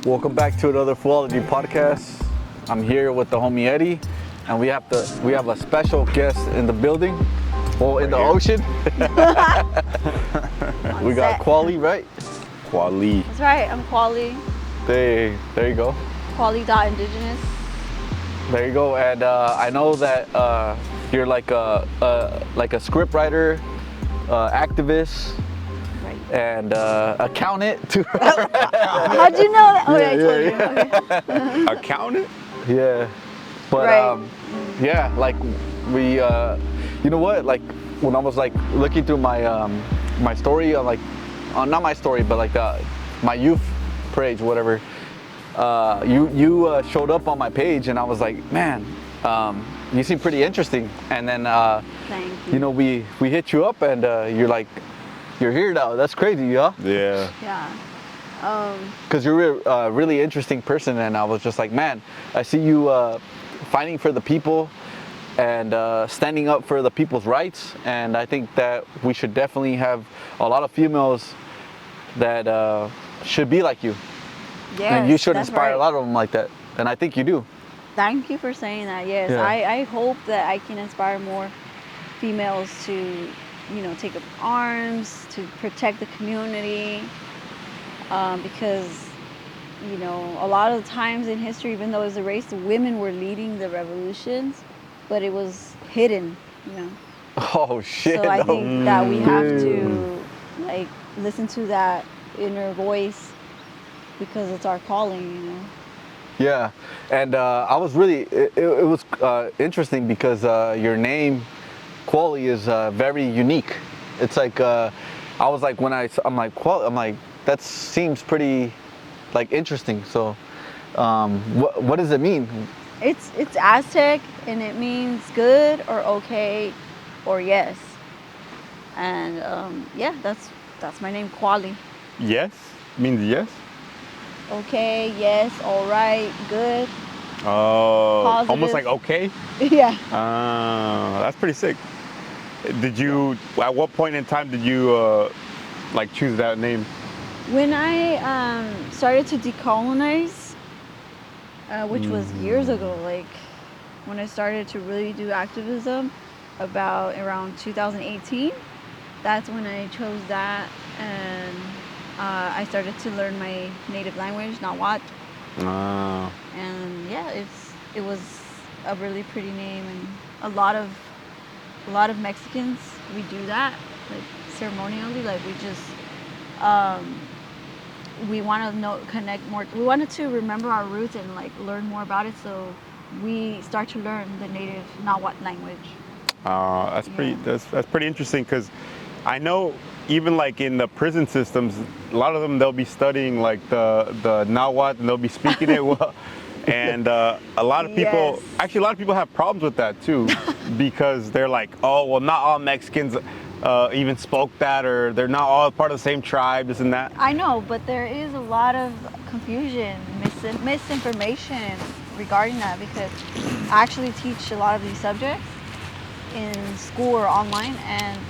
Welcome back to another Foo-ology podcast. I'm here with the homie Eddie, and we have a special guest in the building, well, in the ocean. We got Kuali, right? Kuali. That's right, I'm Kuali. There you go. Kuali.Indigenous. There you go. And I know that you're like a script writer, activist, Right. and accountant too. How'd you know that? Oh, yeah, I told you. Okay. Accountant? Yeah, but Right. yeah, like we, you know what? Like when I was like looking through my my story, not my story, but like my youth page, whatever. You showed up on my page, and I was like, man, you seem pretty interesting. And then Thank you. you know, we hit you up, and you're like, you're here now. That's crazy, huh? Yeah. Yeah. Because you're a really interesting person, and I was just like, man, I see you fighting for the people and standing up for the people's rights, and I think that we should definitely have a lot of females that should be like you. Yes, And you should that's inspire right. a lot of them like that, and I think you do. Thank you for saying that. Yes, Yeah. I hope that I can inspire more females to, you know, take up arms, to protect the community, because, you know, a lot of the times in history, even though it was a race, the women were leading the revolutions, but it was hidden, you know. Oh shit! So I think that we have Dude. to like listen to that inner voice because it's our calling, you know. Yeah, and I was really it was interesting because your name, Kuali, is very unique. It's like I was like when I'm like Kuali, I'm like that seems pretty like interesting. So what does it mean? It's Aztec and it means good or okay or yes. And yeah, that's my name, Kuali. Yes? Means yes? Okay, yes, all right, good. Oh, Positive. almost like okay? Yeah. That's pretty sick. Did you, at what point in time did you like choose that name? When I started to decolonize, which was years ago, like when I started to really do activism around 2018, that's when I chose that, and I started to learn my native language, Nahuatl, Ah. and yeah, it was a really pretty name, and a lot of Mexicans, we do that like ceremonially, like we just we want to connect more. We wanted to remember our roots and like learn more about it, so we start to learn the native Nahuatl language. That's pretty interesting, because I know even like in the prison systems, a lot of them, they'll be studying like the Nahuatl, and they'll be speaking it well. And a lot of people, Yes. actually a lot of people have problems with that too, because they're like, oh, well, not all Mexicans even spoke that, or they're not all part of the same tribe, this and that. I know, but there is a lot of confusion, misinformation regarding that, because I actually teach a lot of these subjects in school or online, and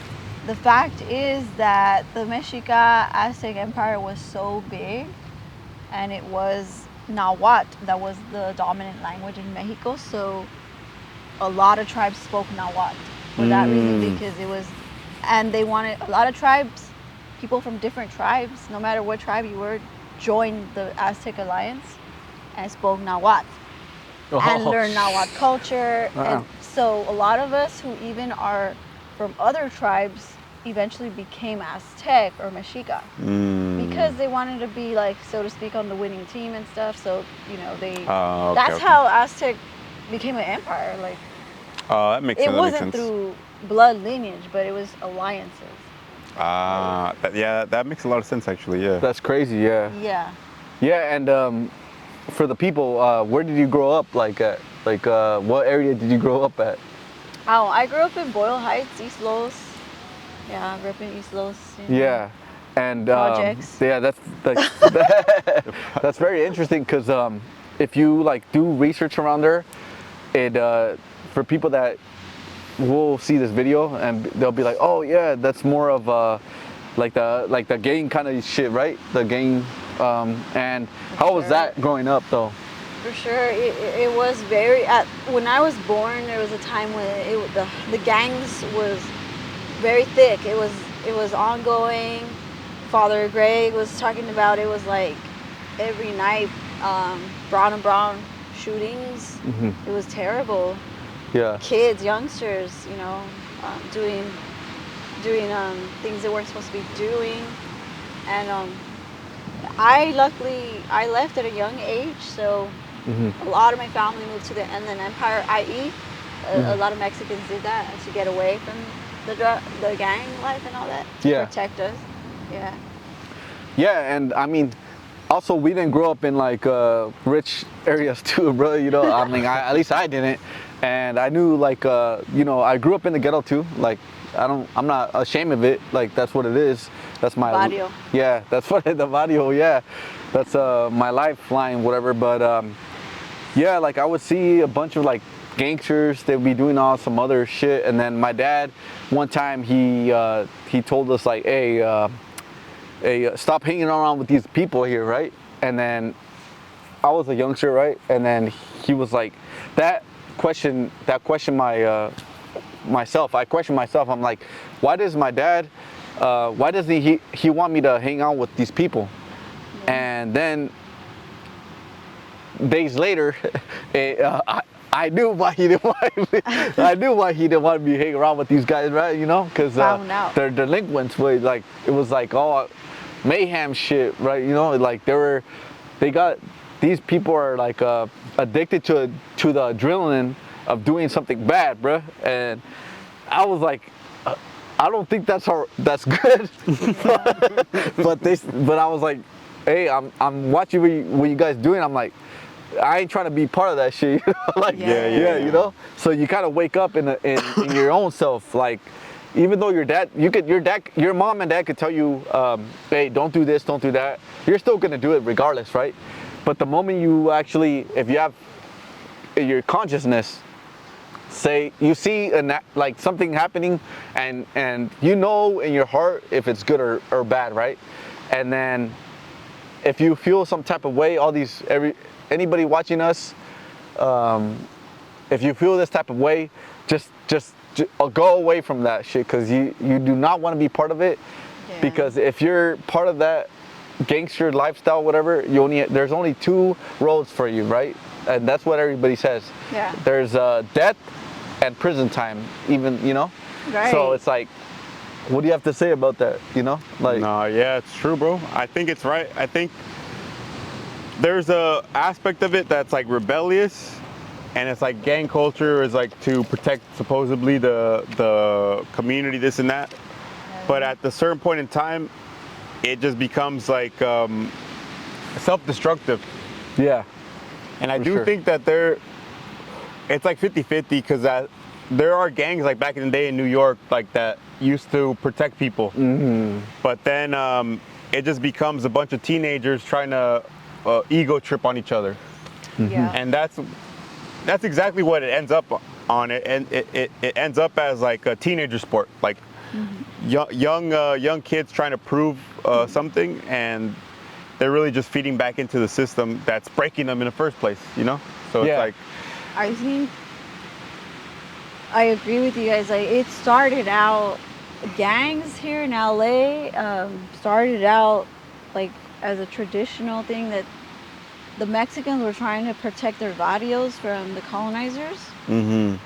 the fact is that the Mexica Aztec Empire was so big, and it was Nahuatl that was the dominant language in Mexico, so a lot of tribes spoke Nahuatl for that reason, because it was, and they wanted a lot of tribes, people from different tribes, no matter what tribe you were, joined the Aztec Alliance and spoke Nahuatl and learned Nahuatl culture. Wow. And so a lot of us who even are from other tribes eventually became Aztec or Mexica because they wanted to be, like, so to speak, on the winning team and stuff. So, you know, that's how Aztec became an empire. Like, That makes sense. it wasn't through blood lineage, but it was alliances. Yeah, that makes a lot of sense, actually. Yeah. That's crazy. Yeah. Yeah. Yeah, and for the people, where did you grow up? Like, what area did you grow up at? Oh, I grew up in Boyle Heights, East Los. Yeah, I grew up in East Los. Yeah, and Projects. yeah, that's very interesting, because if you like do research around there, it for people that will see this video and they'll be like, oh yeah, that's more of like the gang kind of shit, right? The gang And how was that growing up though? For sure, it was very. When I was born, there was a time when the gangs was very thick. It was ongoing. Father Greg was talking about it was like every night, brown and brown shootings. It was terrible. Yeah. Kids, youngsters, doing things they weren't supposed to be doing, and I left at a young age, so a lot of my family moved to the Inland Empire, i.e., a lot of Mexicans did that to get away from the gang life and all that, to protect us. Yeah. Yeah, and I mean, also we didn't grow up in like rich areas too, bro. I mean, at least I didn't, and I knew like I grew up in the ghetto too. Like I'm not ashamed of it. Like that's what it is. That's my barrio. Yeah, that's what the barrio. Yeah, that's my lifeline, whatever. But yeah, like I would see a bunch of like gangsters. They'd be doing all some other shit, and then my dad, one time he told us like, hey, stop hanging around with these people here, right? And then I was a youngster, right? And then he was like, I questioned myself. I'm like, why does my dad, why doesn't he want me to hang out with these people? And then days later, I knew why he didn't want me. I knew why he didn't want me to hang around with these guys, right? Because they're delinquents. Like it was like all mayhem shit, right? Like these people are like addicted to the adrenaline of doing something bad, bruh. And I was like, I don't think that's good. but I was like, hey, I'm watching what you guys doing. I'm like, I ain't trying to be part of that shit. Like, yeah. So you kind of wake up in your own self, like. Even though your mom and dad could tell you, hey, don't do this, don't do that, you're still gonna do it regardless, right? But the moment you actually, if you have your consciousness, say you see like something happening, and in your heart if it's good or bad, right? And then if you feel some type of way, anybody watching us, if you feel this type of way, just go away from that shit, because you do not want to be part of it. Because if you're part of that gangster lifestyle, whatever, there's only two roads for you, right? And that's what everybody says. Yeah. There's death and prison time, even, Right. So it's like, what do you have to say about that? Like. No, yeah, it's true, bro. I think it's right. I think there's a aspect of it that's like rebellious. And it's like gang culture is like to protect supposedly the community, this and that. But at a certain point in time, it just becomes like self-destructive. Yeah. And I do think that it's like 50-50, because there are gangs like back in the day in New York like that used to protect people. But then it just becomes a bunch of teenagers trying to ego trip on each other. Yeah. And that's exactly what it ends up on. And it ends up as like a teenager sport, like young kids trying to prove something, and they're really just feeding back into the system that's breaking them in the first place, So it's like, I think I agree with you guys. Like, it started out, gangs here in LA started out like as a traditional thing that the Mexicans were trying to protect their barrios from the colonizers,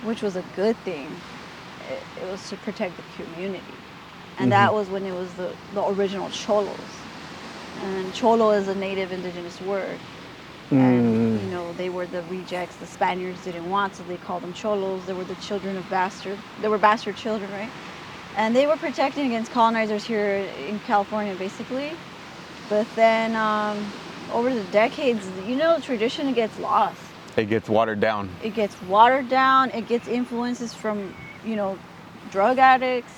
which was a good thing. It was to protect the community. And that was when it was the original cholos. And cholo is a native indigenous word. And, they were the rejects the Spaniards didn't want, so they called them cholos. They were the children of bastard. They were bastard children, right? And they were protecting against colonizers here in California, basically. But then over the decades, tradition gets lost. it gets watered down. It gets watered down. It gets influences from, drug addicts,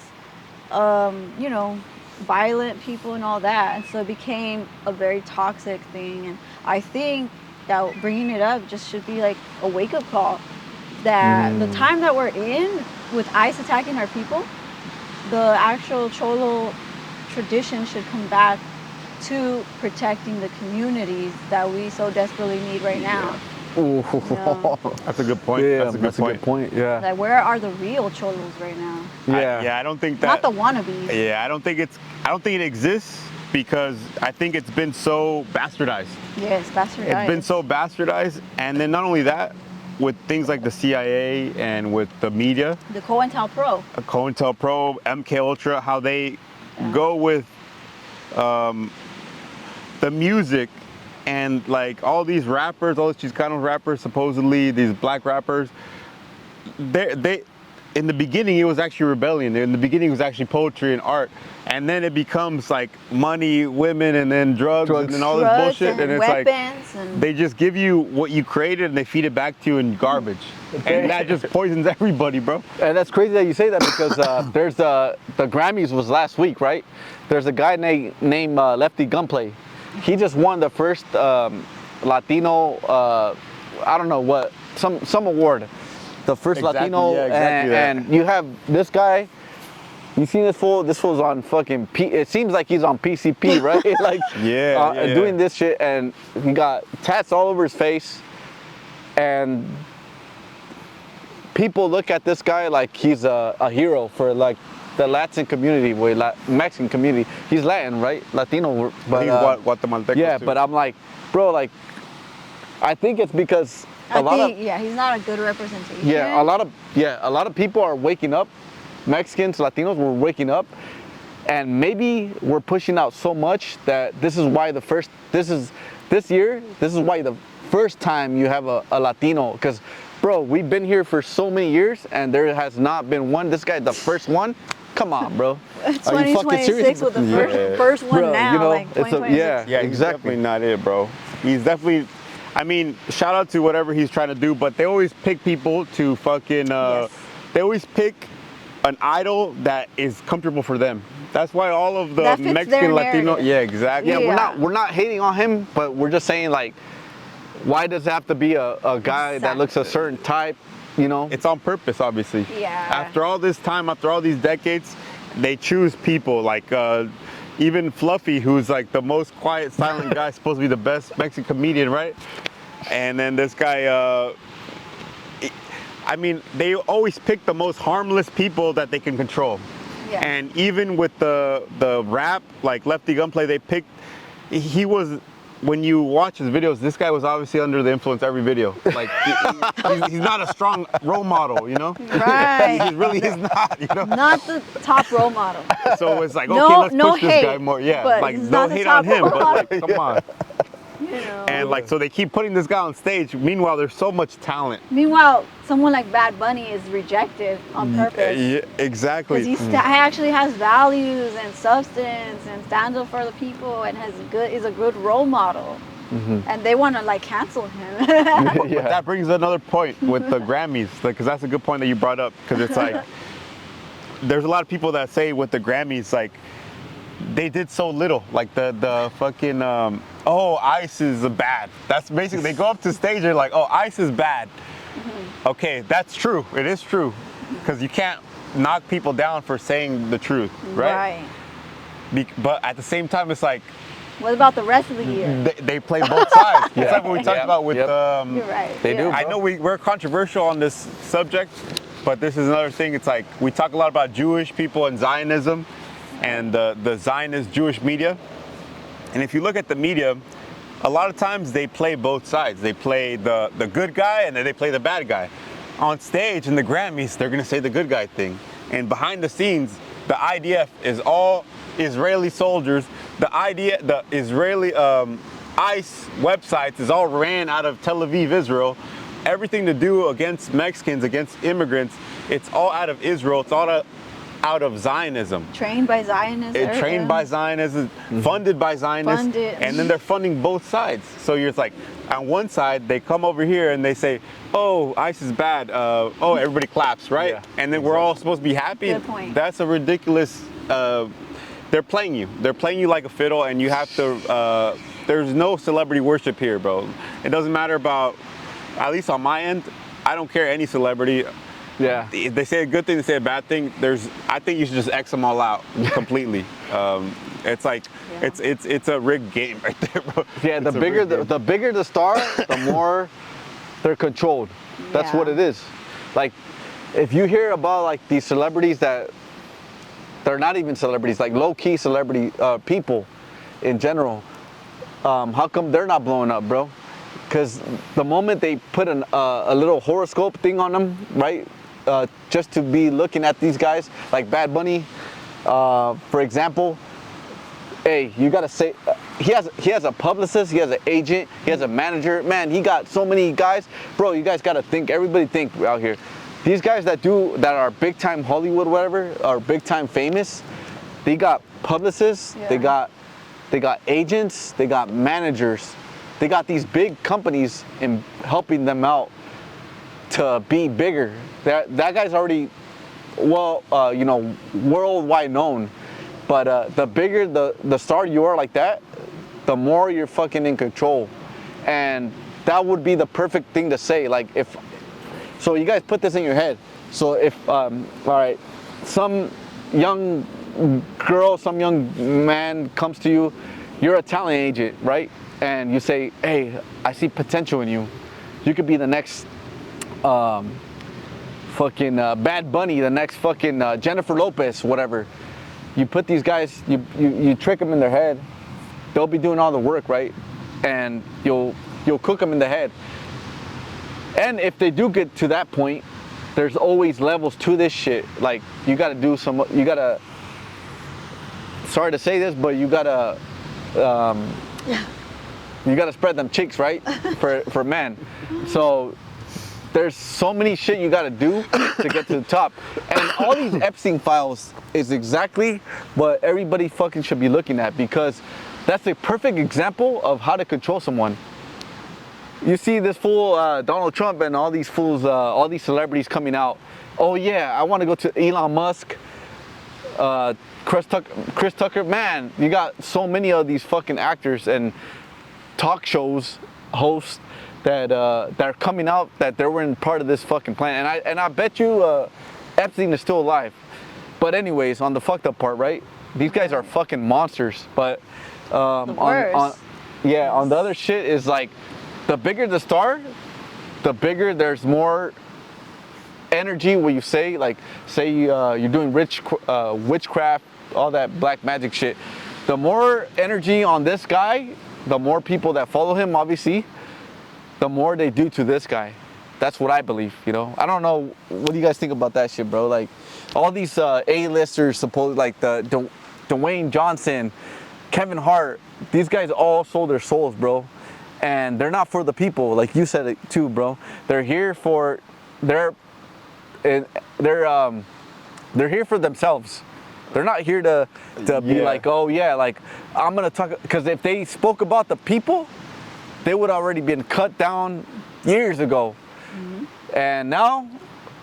violent people and all that. And so it became a very toxic thing. And I think that bringing it up just should be like a wake-up call that the time that we're in with ICE attacking our people, the actual cholo tradition should come back to protecting the communities that we so desperately need right now. Ooh. No. That's a good point. Yeah, that's a good point. Yeah. Like, where are the real cholos right now? Yeah. I don't think that. Not the wannabes. Yeah, I don't think it exists because I think it's been so bastardized. Yes, bastardized. It's been so bastardized, and then not only that, with things like the CIA and with the media, The COINTELPRO. COINTELPRO, MK Ultra, how they go with the music and like all these rappers, all these Chicanos rappers, supposedly these black rappers, they in the beginning it was actually rebellion. In the beginning it was actually poetry and art, and then it becomes like money, women, and then drugs. And then all this bullshit, and it's like they just give you what you created and they feed it back to you in garbage, and that just poisons everybody, bro. And that's crazy that you say that because there's the Grammys was last week, right? There's a guy named Lefty Gunplay. He just won the first Latino, I don't know what, some award. The first Exactly, Latino, yeah, exactly and you have this guy. You seen this fool? This fool's on fucking it seems like he's on PCP, right? Like doing this shit, and he got tats all over his face, and people look at this guy like he's a hero for like the Latin community, Mexican community. He's Latin, right? Latino, but he's Guatemalteco. yeah, too. but I'm like, bro, like, I think it's because he's not a good representation. yeah, a lot of people are waking up. Mexicans, Latinos, we're waking up, and maybe we're pushing out so much that this is why the first time you have a Latino, because bro, we've been here for so many years and there has not been one. This guy, the first one. Come on, bro. It's 2026 with the first one bro, now, you know, like 2026. Yeah, he's exactly. definitely not it, bro. He's definitely. I mean, shout out to whatever he's trying to do, but they always pick people to fucking. They always pick an idol that is comfortable for them. That's why all of the Mexican Latino. Yeah, exactly. Yeah, we're not hating on him, but we're just saying like, why does it have to be a guy that looks a certain type? You know, it's on purpose, obviously. Yeah. After all this time, after all these decades, they choose people like even Fluffy, who's like the most quiet, silent guy, supposed to be the best Mexican comedian, right? And then this guy, I mean, they always pick the most harmless people that they can control. Yeah. And even with the rap, like Lefty Gunplay, they picked. He was. When you watch his videos, this guy was obviously under the influence every video. Like, he's not a strong role model, you know? Right. He really is not, you know? Not the top role model. So it's like, okay, let's push this guy more. Yeah, like, no hate on him, but like, come on. You know. And like, so they keep putting this guy on stage. Meanwhile, there's so much talent. Meanwhile, someone like Bad Bunny is rejected on purpose. Yeah, exactly. Because he actually has values and substance and stands up for the people and is a good role model. Mm-hmm. And they want to like cancel him. But that brings another point with the Grammys, because that's a good point that you brought up. Because it's like, there's a lot of people that say with the Grammys, like, they did so little. Like the fucking, ICE is bad. That's basically, they go up to stage, they're like, oh, ICE is bad. Mm-hmm. Okay, that's true. It is true. Because you can't knock people down for saying the truth, right? But at the same time, it's like, what about the rest of the year? They play both sides. It's like what we talked about with... You're right. They do, bro. I know we're controversial on this subject, but this is another thing. It's like, we talk a lot about Jewish people and Zionism and the Zionist Jewish media. And if you look at the media, a lot of times they play both sides. They play the good guy and then they play the bad guy. On stage in the Grammys, they're gonna say the good guy thing. And behind the scenes, the IDF is all Israeli soldiers. The Israeli ICE websites is all ran out of Tel Aviv, Israel. Everything to do against Mexicans, against immigrants, it's all out of Israel. It's all out of Zionism. Trained by Zionists. Trained by Zionists, funded by Zionists, and then they're funding both sides. So you're like, on one side, they come over here and they say, oh, ICE is bad. Oh, everybody claps, right? Yeah, and then we're all supposed to be happy. Good point. That's a ridiculous, they're playing you. They're playing you like a fiddle, and you have to, there's no celebrity worship here, bro. It doesn't matter about, at least on my end, I don't care any celebrity. Yeah. If they say a good thing, they say a bad thing. I think you should just X them all out completely. It's like It's a rigged game right there, bro. Yeah, the It's a bigger rigged game. the bigger the star, the more they're controlled. That's what Yeah. it is. Like, if you hear about like these celebrities that they're not even celebrities, like low-key celebrity people in general, how come they're not blowing up, bro? Because the moment they put a little horoscope thing on them, right, just to be looking at these guys, like Bad Bunny, for example, hey, you gotta say, he has a publicist, he has an agent, he has a manager. Man, he got so many guys, bro. You guys gotta think. Everybody think out here. These guys that are big time Hollywood, whatever, are big time famous. They got publicists. Yeah. They got agents. They got managers. They got these big companies in helping them out to be bigger. That guy's already, well, worldwide known. But the bigger the star you are like that, the more you're fucking in control. And that would be the perfect thing to say. Like, so you guys put this in your head. So if, all right, some young girl, some young man comes to you, you're a talent agent, right? And you say, hey, I see potential in you. You could be the next fucking Bad Bunny, the next fucking Jennifer Lopez, whatever. You put these guys, you trick them in their head. They'll be doing all the work, right? And you'll cook them in the head. And if they do get to that point, there's always levels to this shit. Like, you gotta do sorry to say this, but you gotta spread them cheeks, right? For men. So there's so many shit you gotta do to get to the top. And all these Epstein files is exactly what everybody fucking should be looking at, because that's a perfect example of how to control someone. You see this fool, Donald Trump, and all these fools, all these celebrities coming out. Oh yeah, I wanna go to Elon Musk, Chris Tucker. Man, you got so many of these fucking actors and talk shows hosts that are coming out that they were in part of this fucking plan. And I bet you Epstein is still alive. But anyways, on the fucked up part, right? These guys are fucking monsters. But on the other shit is like, the bigger the star, the bigger there's more energy. What you say, like, say you're doing witchcraft, all that black magic shit. The more energy on this guy, the more people that follow him, obviously, the more they do to this guy. That's what I believe, you know? I don't know, what do you guys think about that shit, bro? Like, all these A-listers, supposed, like the Dwayne Johnson, Kevin Hart, these guys all sold their souls, bro. And they're not for the people, like you said it too, bro. They're here for, they're here for themselves. They're not here to be like, oh yeah, like, I'm gonna talk, because if they spoke about the people, they would already been cut down years ago. Mm-hmm. And now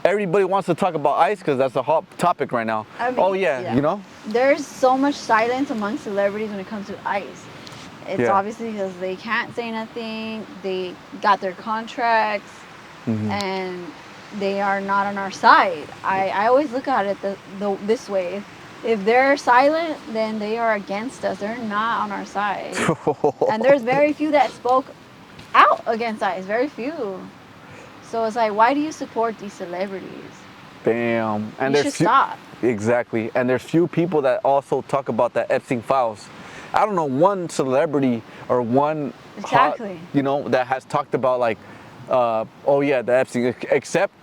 everybody wants to talk about ICE because that's a hot topic right now. I mean, you know? There's so much silence among celebrities when it comes to ICE. It's obviously because they can't say nothing. They got their contracts, and they are not on our side. I always look at it this way. If they're silent, then they are against us. They're not on our side. And there's very few that spoke out against ICE. Very few. So it's like, why do you support these celebrities? Damn. And you should stop. Exactly. And there's few people that also talk about the Epstein files. I don't know one celebrity or one that has talked about like, oh yeah, the Epstein, except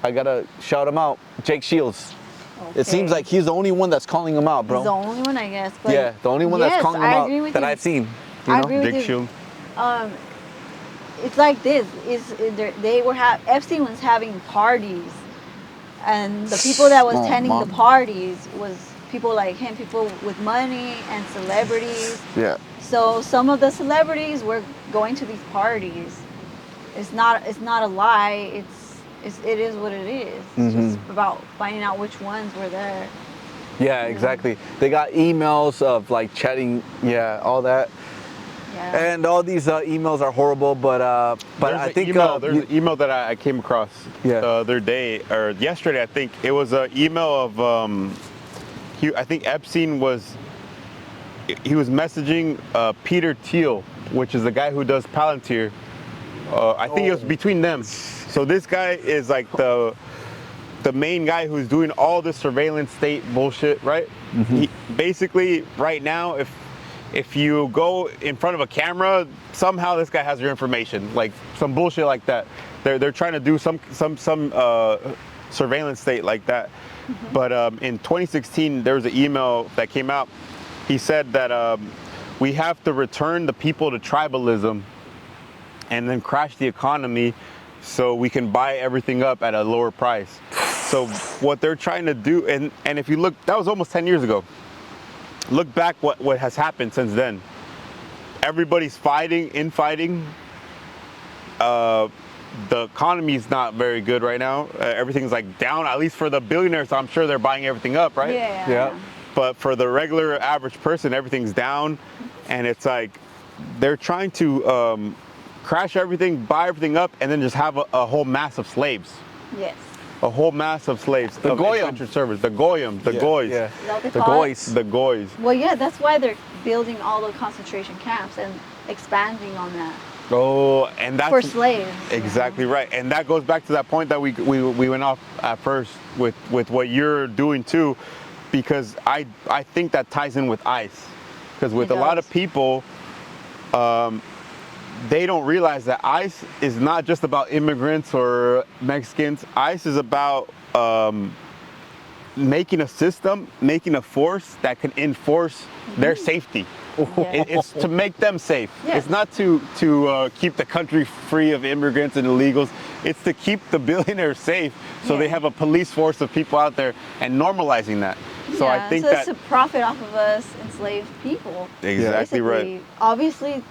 I gotta shout him out, Jake Shields. Okay. It seems like he's the only one that's calling him out, bro. He's the only one, I guess. But yeah, the only one that's calling him out that I've seen. I agree with Jake Shields. It's like this. Epstein was having parties, and the people that was attending the parties was people like him, people with money and celebrities. Yeah. So some of the celebrities were going to these parties. It's not a lie. It is what it is. It's just about finding out which ones were there. Yeah, exactly. They got emails of like chatting, all that. Yeah. And all these emails are horrible, but I think there's an email that I came across the other day or yesterday. I think it was an email of I think Epstein was he was messaging Peter Thiel, which is the guy who does Palantir. I think it was between them. So this guy is like the main guy who's doing all the surveillance state bullshit, right? He, basically, right now, if you go in front of a camera, somehow this guy has your information, like some bullshit like that. They're trying to do some surveillance state like that. But in 2016, there was an email that came out. He said that we have to return the people to tribalism and then crash the economy so we can buy everything up at a lower price. So what they're trying to do, and if you look, that was almost 10 years ago. Look back what has happened since then. Everybody's infighting. The economy is not very good right now. Everything's like down, at least for the billionaires. I'm sure they're buying everything up, right? Yeah. But for the regular average person, everything's down. And it's like, they're trying to crash everything, buy everything up, and then just have a whole mass of slaves. Yes. A whole mass of slaves. The Goyim. Service. The Goyim. The Goys. Yeah. Is that what they The call it? Goys. The Goys. Well, yeah, that's why they're building all the concentration camps and expanding on that Oh, and that's for slaves. exactly right. And that goes back to that point that we went off at first with what you're doing too, because I think that ties in with ICE, because with It a lot of does. people, they don't realize that ICE is not just about immigrants or Mexicans. ICE is about making a system, making a force that can enforce their safety. Yeah. It's to make them safe. Yes. It's not to keep the country free of immigrants and illegals. It's to keep the billionaires safe, so they Yeah. have a police force of people out there and normalizing that. So Yeah, I think so that it's to profit off of us enslaved people. exactly right. Basically, obviously,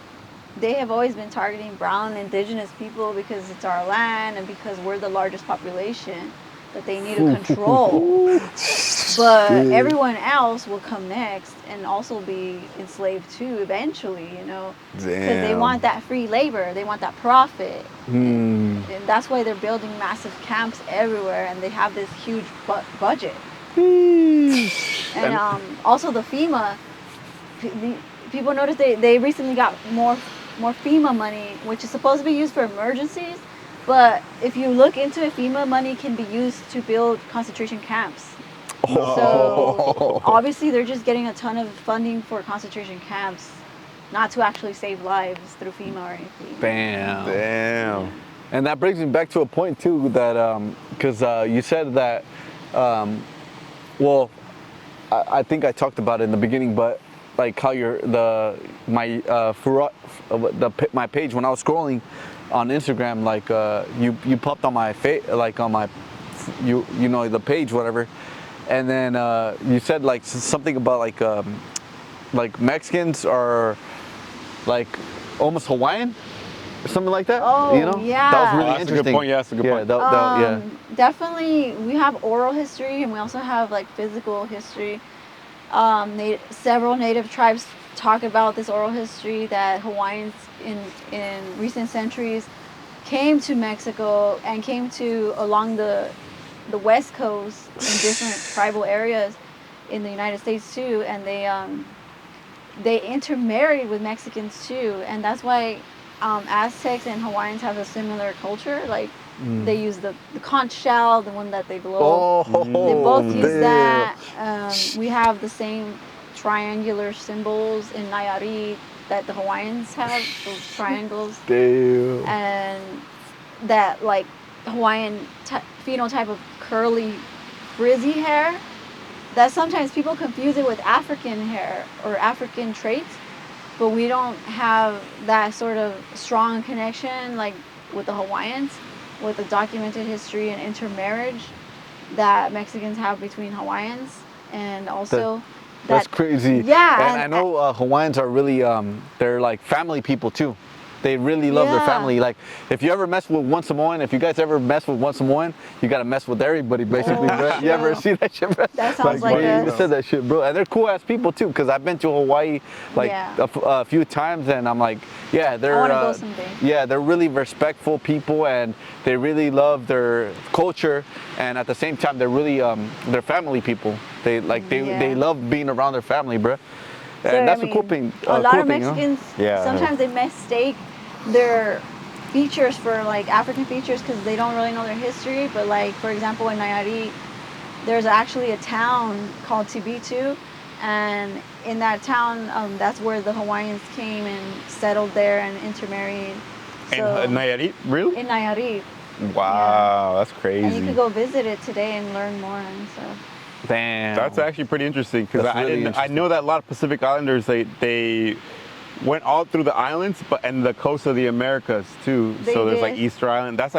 they have always been targeting brown indigenous people because it's our land and because we're the largest population that they need to control. But everyone else will come next and also be enslaved too eventually, you know, because they Damn. want that free labor, they want that profit. And that's why they're building massive camps everywhere, and they have this huge budget. And also the FEMA, people notice they recently got more FEMA money, which is supposed to be used for emergencies. But if you look into it, FEMA money can be used to build concentration camps. So obviously they're just getting a ton of funding for concentration camps, not to actually save lives through FEMA or anything. Damn. And that brings me back to a point too, that because you said that, well, I think I talked about it in the beginning, but like how my page when I was scrolling on Instagram, like you popped on my like on my you know the page, whatever, and then you said like something about like Mexicans are like almost Hawaiian or something like that. Oh, you know, yeah. that was really That's a good interesting. point. Yeah, that's a good point. Yeah. Definitely, we have oral history and we also have like physical history. Several native tribes talk about this oral history that Hawaiians in recent centuries came to Mexico and came to along the west coast in different tribal areas in the United States too, and they intermarried with Mexicans too, and that's why Aztecs and Hawaiians have a similar culture. Like they use the conch shell, the one that they blow. Oh, They both use damn. that. We have the same triangular symbols in Nayarit that the Hawaiians have, those triangles. Damn. And that like Hawaiian phenotype of curly, frizzy hair, that sometimes people confuse it with African hair or African traits, but we don't have that sort of strong connection like with the Hawaiians, with the documented history and intermarriage that Mexicans have between Hawaiians, and also That's crazy. Yeah, and I know Hawaiians are really they're like family people too. They really love their Yeah. family. Like if you ever mess with one Samoan, if you guys ever mess with one Samoan, you gotta mess with everybody basically, Oh, bro. You ever true. see that shit, bro? That sounds like you us. said that shit, bro. And they're cool ass people too, because I've been to Hawaii like Yeah. a few times, and I'm like, yeah, they're wanna go someday. yeah, they're really respectful people, and they really love their culture, and at the same time, they're really they're family people. They Yeah. love being around their family, bro. And that's I a cool mean, thing. A lot cool of thing, huh? Mexicans, Yeah. sometimes they mistake their features for like African features because they don't really know their history. But like, for example, in Nayarit, there's actually a town called Tibitu, and in that town, that's where the Hawaiians came and settled there and intermarried. So And Nayarit, really? in Nayarit, Wow, that's crazy. and you could go visit it today and learn more and stuff. Damn. That's actually pretty interesting because That's really I interesting. know that a lot of Pacific Islanders they went all through the islands, but and the coast of the Americas too. They So there's like did. Easter Island. That's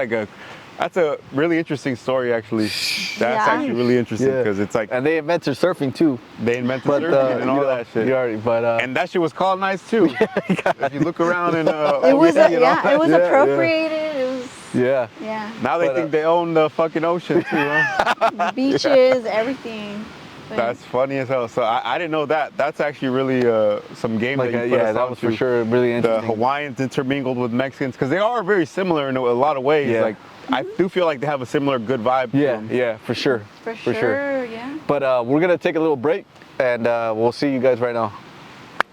a really interesting story actually. That's Yeah. actually really interesting Yeah. because it's like And they invented surfing too. they invented But surfing and all you know, that shit. you already, but And that shit was colonized too. If you look around and It was, OC and all yeah, that it was Yeah, yeah. appropriated. It was, yeah. yeah, now they But, think they own the fucking ocean too, huh? beaches, everything. But That's funny as hell. So I didn't know that. That's actually really some game Like, that you put yeah, us that was for onto. sure really The interesting. Hawaiians intermingled with Mexicans because they are very similar in a lot of ways. Yeah. Like I do feel like they have a similar good vibe. to Yeah, them. yeah, for sure. for sure, yeah. But we're gonna take a little break, and we'll see you guys right now.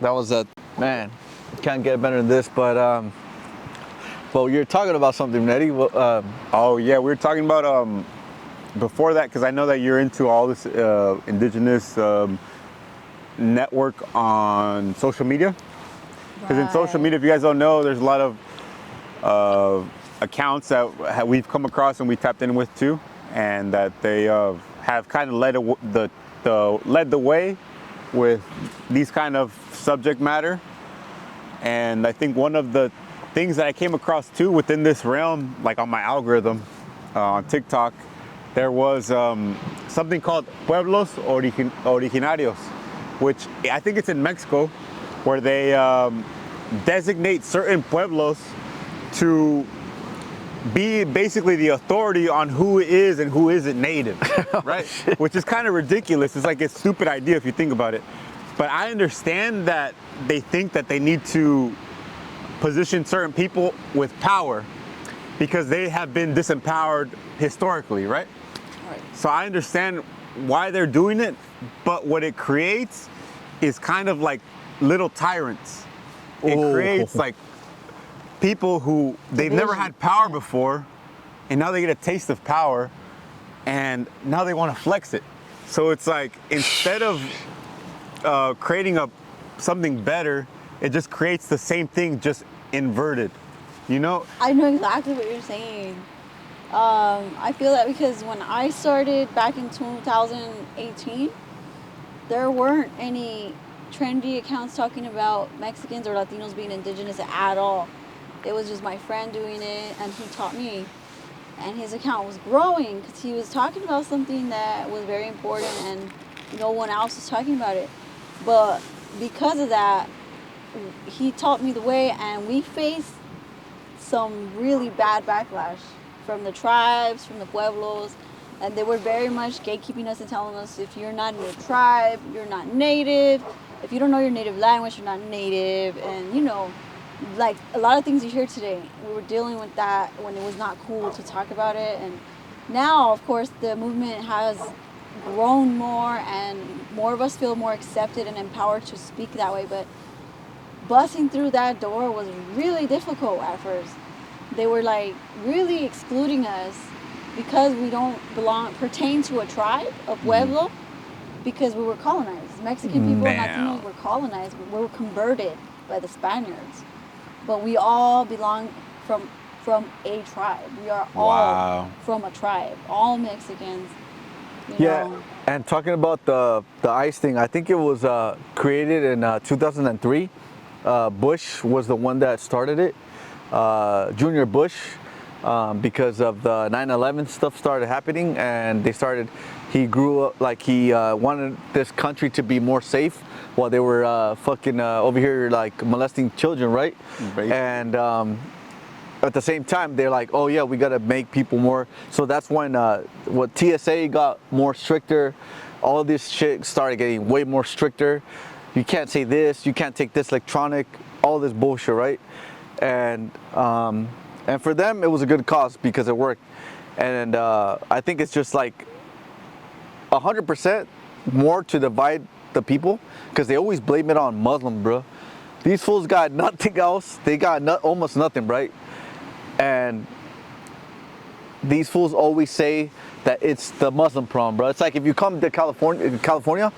That was man, can't get better than this. But you're talking about something, Nettie. Oh yeah, we were talking about before that because I know that you're into all this indigenous network on social media. Because in social media, if you guys don't know, there's a lot of accounts that we've come across and we tapped in with too, and that they have kind of led the way with these kind of subject matter. And I think one of the things that I came across too within this realm, like on my algorithm on TikTok, there was something called pueblos originarios, which I think it's in Mexico, where they designate certain pueblos to be basically the authority on who is and who isn't native, right? Which is kind of ridiculous. It's like a stupid idea if you think about it. But I understand that they think that they need to position certain people with power because they have been disempowered historically, right? Right. So I understand why they're doing it, but what it creates is kind of like little tyrants. It Oh. creates like people who they've never had power before, and now they get a taste of power, and now they want to flex it. So it's like instead of creating something better, it just creates the same thing, just inverted. You know? I know exactly what you're saying. I feel that because when I started back in 2018, there weren't any trendy accounts talking about Mexicans or Latinos being indigenous at all. It was just my friend doing it, and he taught me. And his account was growing because he was talking about something that was very important, and no one else was talking about it. But because of that, he taught me the way, and we faced some really bad backlash from the tribes, from the pueblos, and they were very much gatekeeping us and telling us if you're not in your tribe, you're not native. If you don't know your native language, you're not native. And you know, like a lot of things you hear today, we were dealing with that when it was not cool to talk about it. And now, of course, the movement has grown more, and more of us feel more accepted and empowered to speak that way. But busting through that door was really difficult at first. They were like really excluding us because we don't pertain to a tribe, a pueblo, because we were colonized. Mexican people and Latinos were colonized. We were converted by the Spaniards. But we all belong from a tribe. We are all from a tribe. All Mexicans. You know. And talking about the ICE thing, I think it was created in 2003. Bush was the one that started it. Junior Bush, because of the 9/11 stuff started happening, and he grew up like he wanted this country to be more safe while they were fucking over here like molesting children, right? And at the same time, they're like, oh yeah, we gotta make people more. So that's when what TSA got more stricter. All this shit started getting way more stricter. You can't say this, you can't take this electronic, all this bullshit, right? And for them, it was a good cause because it worked. And I think it's just like 100% more to divide the people, because they always blame it on Muslim, bro. These fools got nothing else. They got almost nothing, right? And these fools always say that it's the Muslim problem, bro. It's like if you come to California,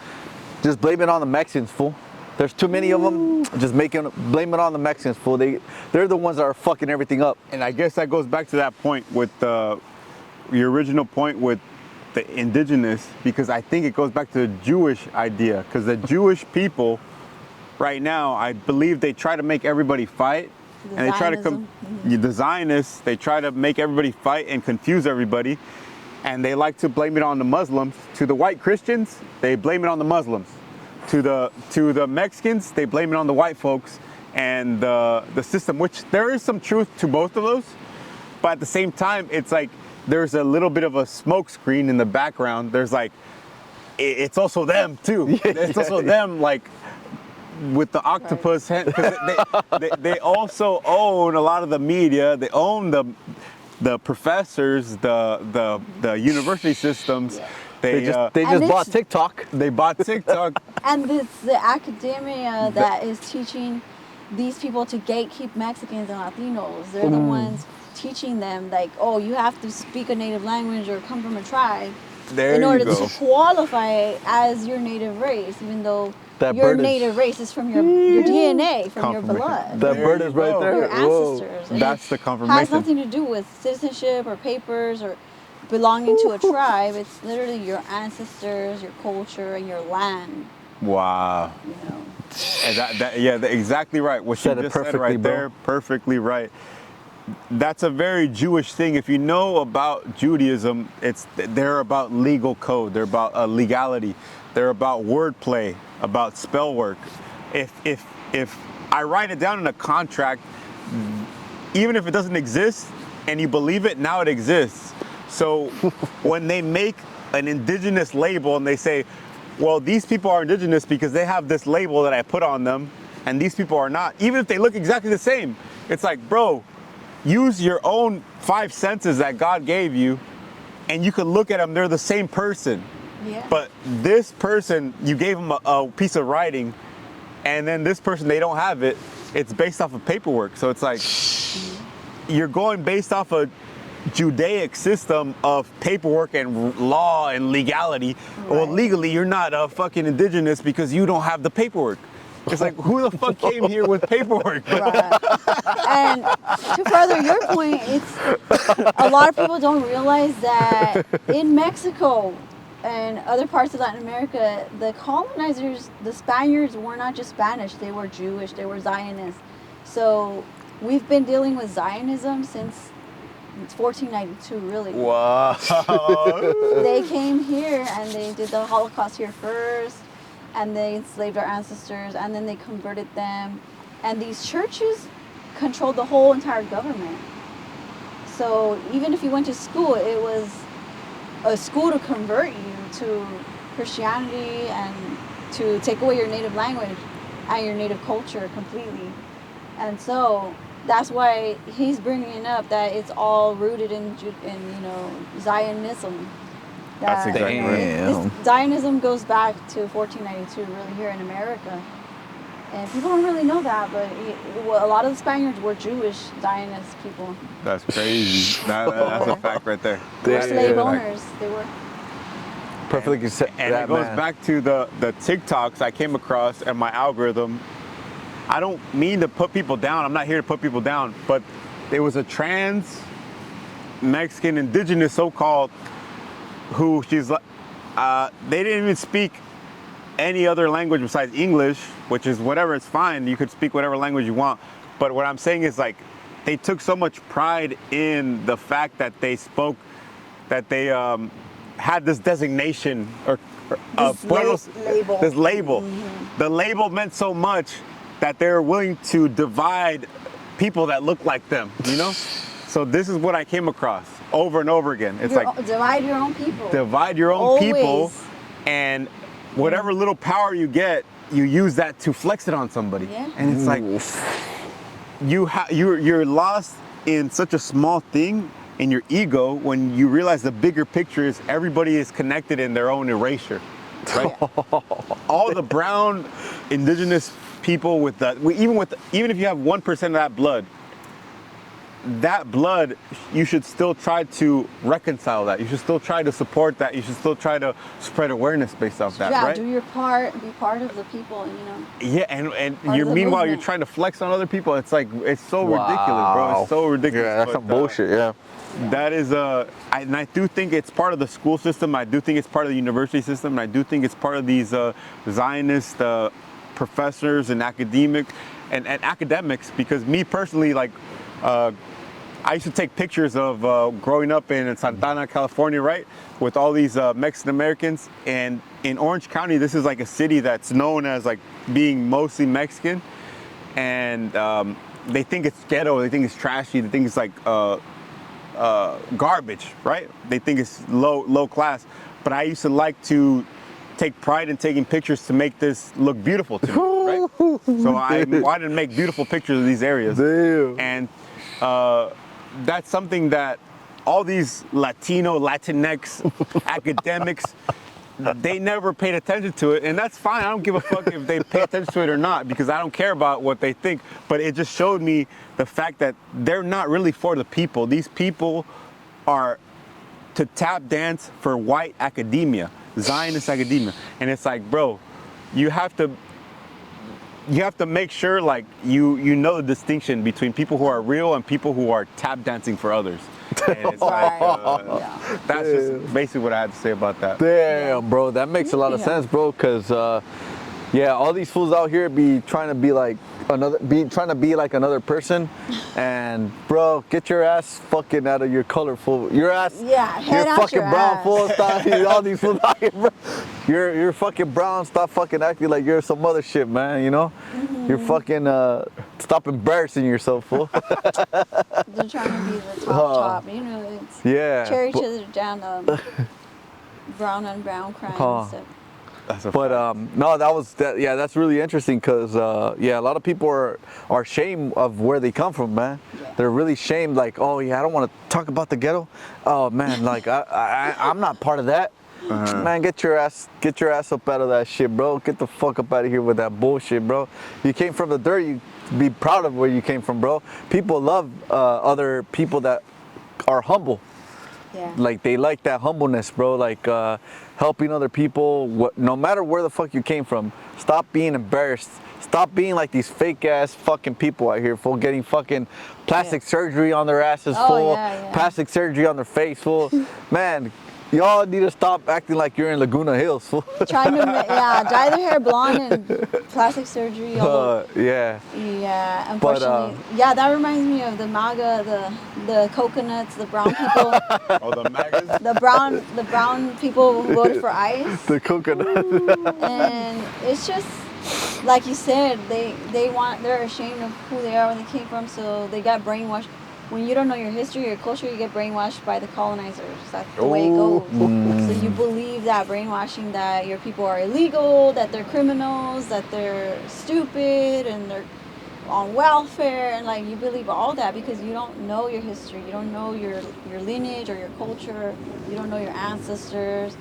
just blame it on the Mexicans, fool. There's too many of them. Just blame it on the Mexicans, fool. They're the ones that are fucking everything up. And I guess that goes back to that point with your original point with the indigenous, because I think it goes back to the Jewish idea, because the Jewish people right now, I believe they try to make everybody fight. And they try to the Zionists, they try to make everybody fight and confuse everybody. And they like to blame it on the Muslims. To the white Christians, they blame it on the Muslims. To the Mexicans, they blame it on the white folks and the system, which there is some truth to both of those. But at the same time, it's like there's a little bit of a smoke screen in the background. There's like, it's also them too. It's also them, like, with the octopus hand, because they also own a lot of the media. They own the professors, the university systems. They just bought TikTok. They bought TikTok. And it's the academia that is teaching these people to gatekeep Mexicans and Latinos. They're the ones teaching them, like, oh, you have to speak a native language or come from a tribe in order to qualify as your native race, even though your native race is from your DNA, from your blood. That bird is right there. Your ancestors. And that's the confirmation. It has nothing to do with citizenship or papers or belonging to a tribe. It's literally your ancestors, your culture, and your land. Wow. You know. And exactly right. What you just said right there, perfectly right. That's a very Jewish thing. If you know about Judaism, they're about legal code. They're about legality. They're about wordplay, about spell work. If I write it down in a contract, even if it doesn't exist and you believe it, now it exists. So when they make an indigenous label and they say, well, these people are indigenous because they have this label that I put on them, and these people are not, even if they look exactly the same, it's like, bro, use your own 5 senses that God gave you, and you can look at them, they're the same person. Yeah. But this person, you gave them a piece of writing, and then this person, they don't have it. It's based off of paperwork. So it's like, you're going based off a Judaic system of paperwork and law and legality. Right. Well, legally, you're not a fucking indigenous because you don't have the paperwork. It's like, who the fuck came here with paperwork? Right. And to further your point, a lot of people don't realize that in Mexico and other parts of Latin America, the colonizers, the Spaniards, were not just Spanish. They were Jewish. They were Zionists. So we've been dealing with Zionism since 1492, really. Wow. They came here and they did the Holocaust here first, and they enslaved our ancestors, and then they converted them. And these churches controlled the whole entire government. So even if you went to school, it was a school to convert you to Christianity and to take away your native language and your native culture completely. And so that's why he's bringing up that it's all rooted in Zionism. That's exactly right. Zionism goes back to 1492, really, here in America. And people don't really know that, but a lot of the Spaniards were Jewish Zionist people. That's crazy. That's a fact right there. They were slave owners. They were. Perfectly said. And it goes back to the TikToks I came across and my algorithm. I don't mean to put people down. I'm not here to put people down, but there was a trans Mexican Indigenous, so-called, who she's like, they didn't even speak any other language besides English, which is whatever, it's fine. You could speak whatever language you want. But what I'm saying is, like, they took so much pride in the fact that they spoke, that they had this designation or label. This label. Mm-hmm. The label meant so much that they're willing to divide people that look like them, you know? So this is what I came across over and over again. It's divide your own people. Divide your own people, and whatever little power you get, you use that to flex it on somebody. Yeah. And it's like, you're lost in such a small thing in your ego when you realize the bigger picture is everybody is connected in their own erasure. right? All the brown indigenous people with that, even if you have 1% of that blood, you should still try to reconcile that. You should still try to support that. You should still try to spread awareness based off that, right? Do your part, be part of the people, you know. Yeah, and Part you're of the meanwhile you're movement. trying to flex on other people. It's like it's so ridiculous, bro. It's so ridiculous. Yeah, that's some bullshit. Yeah. That is and I do think it's part of the school system. I do think it's part of the university system. And I do think it's part of these Zionist professors and academics, because me personally, like, I used to take pictures of growing up in Santana, California, right, with all these Mexican Americans. And in Orange County, this is like a city that's known as like being mostly Mexican, and they think it's ghetto. They think it's trashy. They think it's like garbage, right? They think it's low class. But I used to like to take pride in taking pictures to make this look beautiful to me, right? So I wanted to make beautiful pictures of these areas. Damn. And that's something that all these Latinx academics, they never paid attention to it, and that's fine. I don't give a fuck if they pay attention to it or not, because I don't care about what they think. But it just showed me the fact that they're not really for the people. These people are to tap dance for white academia, Zionist academia. And it's like, bro, you have to make sure, like, you know the distinction between people who are real and people who are tap dancing for others. And it's like, that's just basically what I had to say about that. Damn, bro, that makes a lot of sense, bro. Cause yeah, all these fools out here be trying to be like another person, and bro, get your ass fucking out of your colorful, your ass, head you're out fucking your brown ass. fool. Stop, all these fools out here, bro. You're fucking brown. Stop fucking acting like you're some other shit, man. You know, you're fucking stop embarrassing yourself, fool. They're trying to be the top, you know. It's tear each other down, brown on brown crime and stuff. But no, that's really interesting, because yeah, a lot of people are ashamed of where they come from, man. Yeah. They're really ashamed, like, oh yeah, I don't want to talk about the ghetto. Oh man, like I'm not part of that. Man, get your ass up out of that shit, bro. Get the fuck up out of here with that bullshit, bro. You came from the dirt. You be proud of where you came from, bro. People love other people that are humble. Yeah. Like, they like that humbleness, bro. Like, helping other people, no matter where the fuck you came from. Stop being embarrassed. Stop being like these fake ass fucking people out here, fool, getting fucking plastic surgery on their asses, fool. Plastic surgery on their face, fool. Man, y'all need to stop acting like you're in Laguna Hills, fool. Trying to dye their hair blonde and plastic surgery. Yeah, unfortunately. But, that reminds me of the MAGA, the coconuts, the brown people. Oh, the MAGAs? The brown people who voted for ICE. The coconuts. And it's just, like you said, they're ashamed of who they are, where they came from, so they got brainwashed. When you don't know your history, your culture, you get brainwashed by the colonizers. That's the way it goes. So you believe that brainwashing, that your people are illegal, that they're criminals, that they're stupid, and they're on welfare, and like, you believe all that because you don't know your history. You don't know your lineage or your culture. You don't know your ancestors.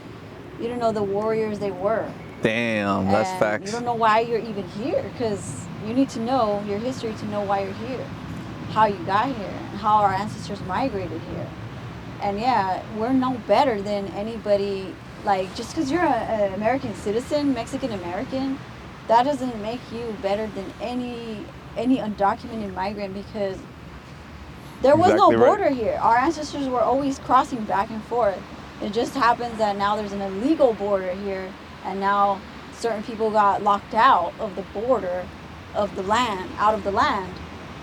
You don't know the warriors they were. Damn, that's facts. You don't know why you're even here, because you need to know your history to know why you're here, how you got here, how our ancestors migrated here. And yeah, we're no better than anybody. Like, just because you're an American citizen, Mexican American, that doesn't make you better than any undocumented migrant, because there was no border here. Our ancestors were always crossing back and forth. It just happens that now there's an illegal border here, and now certain people got locked out of the border of the land, out of the land.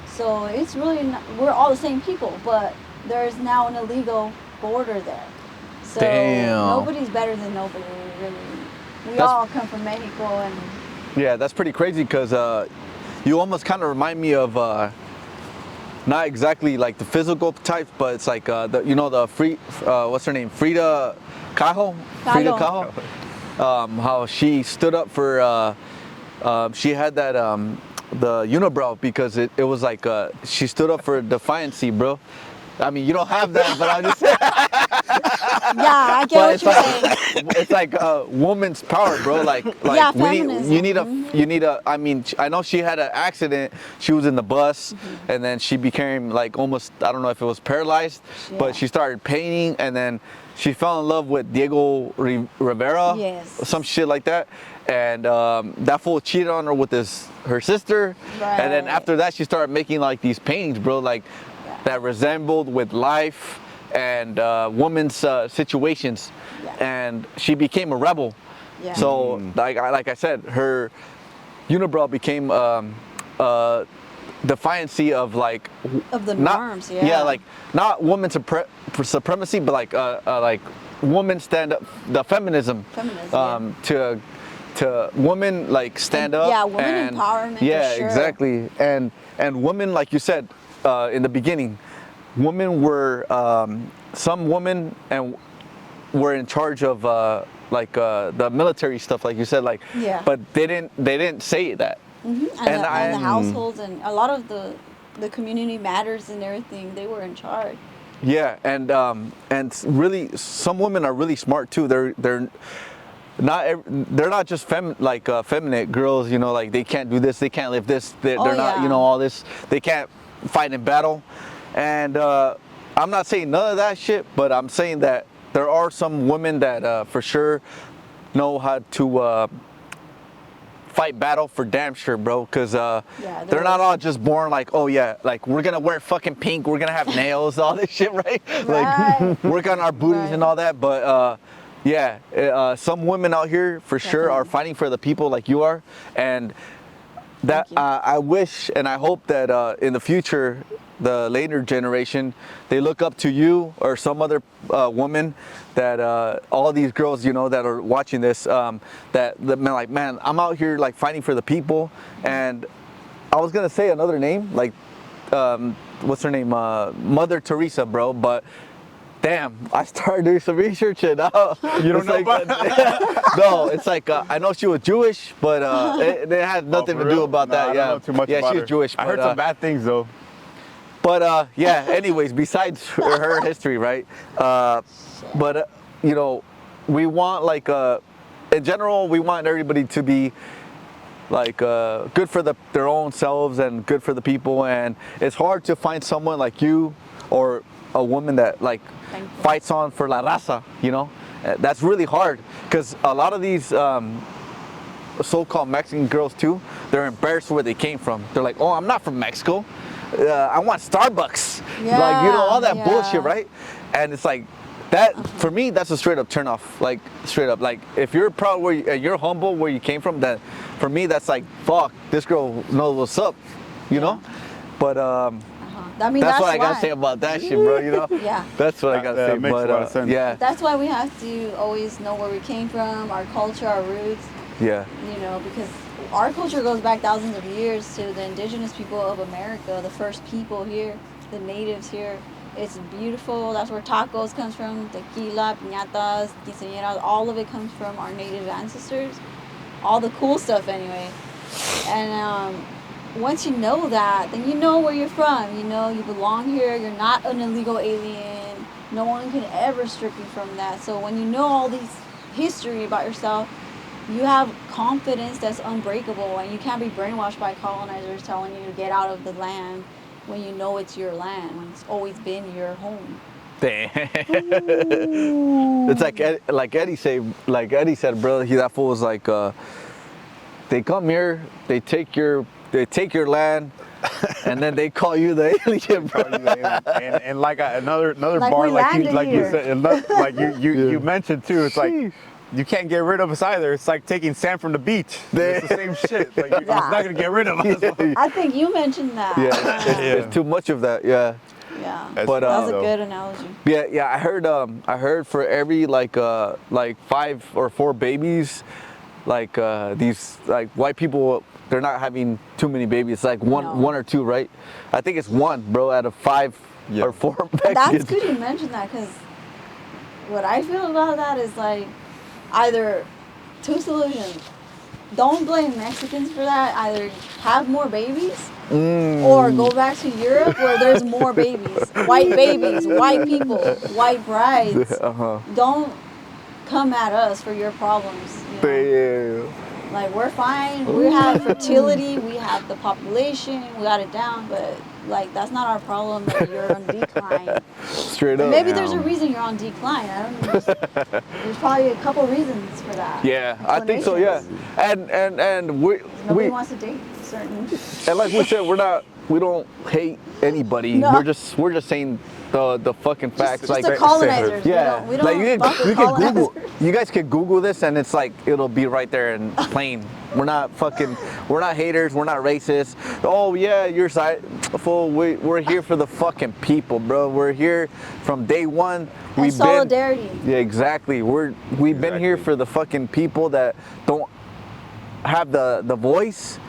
So it's really we're all the same people, but there's now an illegal border there. So nobody's better than nobody, really. We all come from Mexico, and yeah, that's pretty crazy, because you almost kind of remind me of not exactly like the physical type, but it's like what's her name, Frida Kahlo. How she stood up for she had that the unibrow, because it was like she stood up for defiancy, bro. I mean, you don't have that, but I'm just saying. I get what you're saying. It's like woman's power, bro. Like Yeah, you need feminism. a. I mean, I know she had an accident. She was in the bus, and then she became like almost, I don't know if it was paralyzed, but she started painting, and then she fell in love with Diego Rivera, Yes. some shit like that, and that fool cheated on her with her sister, and then Right. after that she started making like these paintings, bro, like that resembled with life and women's situations, and she became a rebel. Yeah. So like I said, her unibrow became defiancy of like Of the not, norms, like not woman supremacy, but like women stand up, the feminism, to women like stand up. Yeah, women and, empowerment. Yeah, for sure. exactly. And women, like you said in the beginning, women were some women and were in charge of the military stuff, like you said, like. Yeah. But they didn't say that. And the households and a lot of the community matters and everything, they were in charge. Yeah, and really, some women are really smart too. They're not just feminine girls, you know, like they can't do this, they can't live this, they're not, you know, all this, they can't fight in battle. And I'm not saying none of that shit, but I'm saying that there are some women that for sure know how to fight battle for damn sure, bro, because they're not all just born like, oh yeah, like we're gonna wear fucking pink, we're gonna have nails, all this shit, right? Like work on our booties and all that. But some women out here for sure are fighting for the people like you are, and that I wish and I hope that in the future, the later generation, they look up to you or some other woman, that all these girls, you know, that are watching this, that like, man, I'm out here like fighting for the people. And I was gonna say another name, like what's her name, Mother Teresa, bro, but damn, I started doing some research and you don't know about no, it's like I know she was Jewish, but it had nothing to do about that. I don't know too much about she was her. Jewish. I heard some bad things though. But anyways, besides her history, right? You know, we want like in general, we want everybody to be like good for their own selves and good for the people. And it's hard to find someone like you or a woman that like fights on for la raza. You know, that's really hard because a lot of these so-called Mexican girls too, they're embarrassed where they came from. They're like, oh, I'm not from Mexico. I want Starbucks, like, you know, all that bullshit, right? And it's like that for me. That's a straight up turn off, like straight up. Like if you're proud and you're humble where you came from, that for me that's like, fuck, this girl knows what's up, you know. But I mean, that's what I gotta say about that shit, bro. You know. That's what I gotta say. Makes a lot of sense. Yeah. That's why we have to always know where we came from, our culture, our roots. Yeah. You know, because our culture goes back thousands of years to the indigenous people of America, the first people here, the natives here. It's beautiful. That's where tacos comes from, tequila, piñatas, quinceañeras. All of it comes from our native ancestors. All the cool stuff, anyway. And once you know that, then you know where you're from. You know you belong here. You're not an illegal alien. No one can ever strip you from that. So when you know all these history about yourself, you have confidence that's unbreakable, and you can't be brainwashed by colonizers telling you to get out of the land when you know it's your land, when it's always been your home. Damn. It's like Eddie said, bro. That fool was like, they come here, they take your land, and then they call you the alien, bro. And like another Like bar, we like you landed said, and like you mentioned too. It's like you can't get rid of us either. It's like taking sand from the beach. It's the same shit. Like it's not gonna get rid of us. I think you mentioned that. It's too much of that. Yeah. But that was a good analogy. Yeah. I heard for every like 5 or 4 babies, like these like white people, they're not having too many babies. It's like one or 2, right? I think it's 1, bro, out of 5 or 4 Mexicans. That's good you mentioned that, because what I feel about that is like either 2 solutions. Don't blame Mexicans for that. Either have more babies Or go back to Europe where there's more babies, white people, white brides. Don't come at us for your problems. You know? Like, we're fine. We have fertility. We have the population. We got it down. But, like, that's not our problem that you're on decline. Straight up. Maybe there's a reason you're on decline. I don't know. There's probably a couple reasons for that. Yeah, I think so, yeah. And Nobody wants to date certain... And like we said, we don't hate anybody. No. We're just saying the fucking facts. Just like the colonizers. Yeah. We don't like you fuck with can colonizers. Google. You guys can Google this, and it's like it'll be right there in plain. We're not haters. We're not racist. Oh yeah, you're fool. We're here for the fucking people, bro. We're here from day one. And solidarity. Yeah, exactly. We've been here for the fucking people that don't have the voice.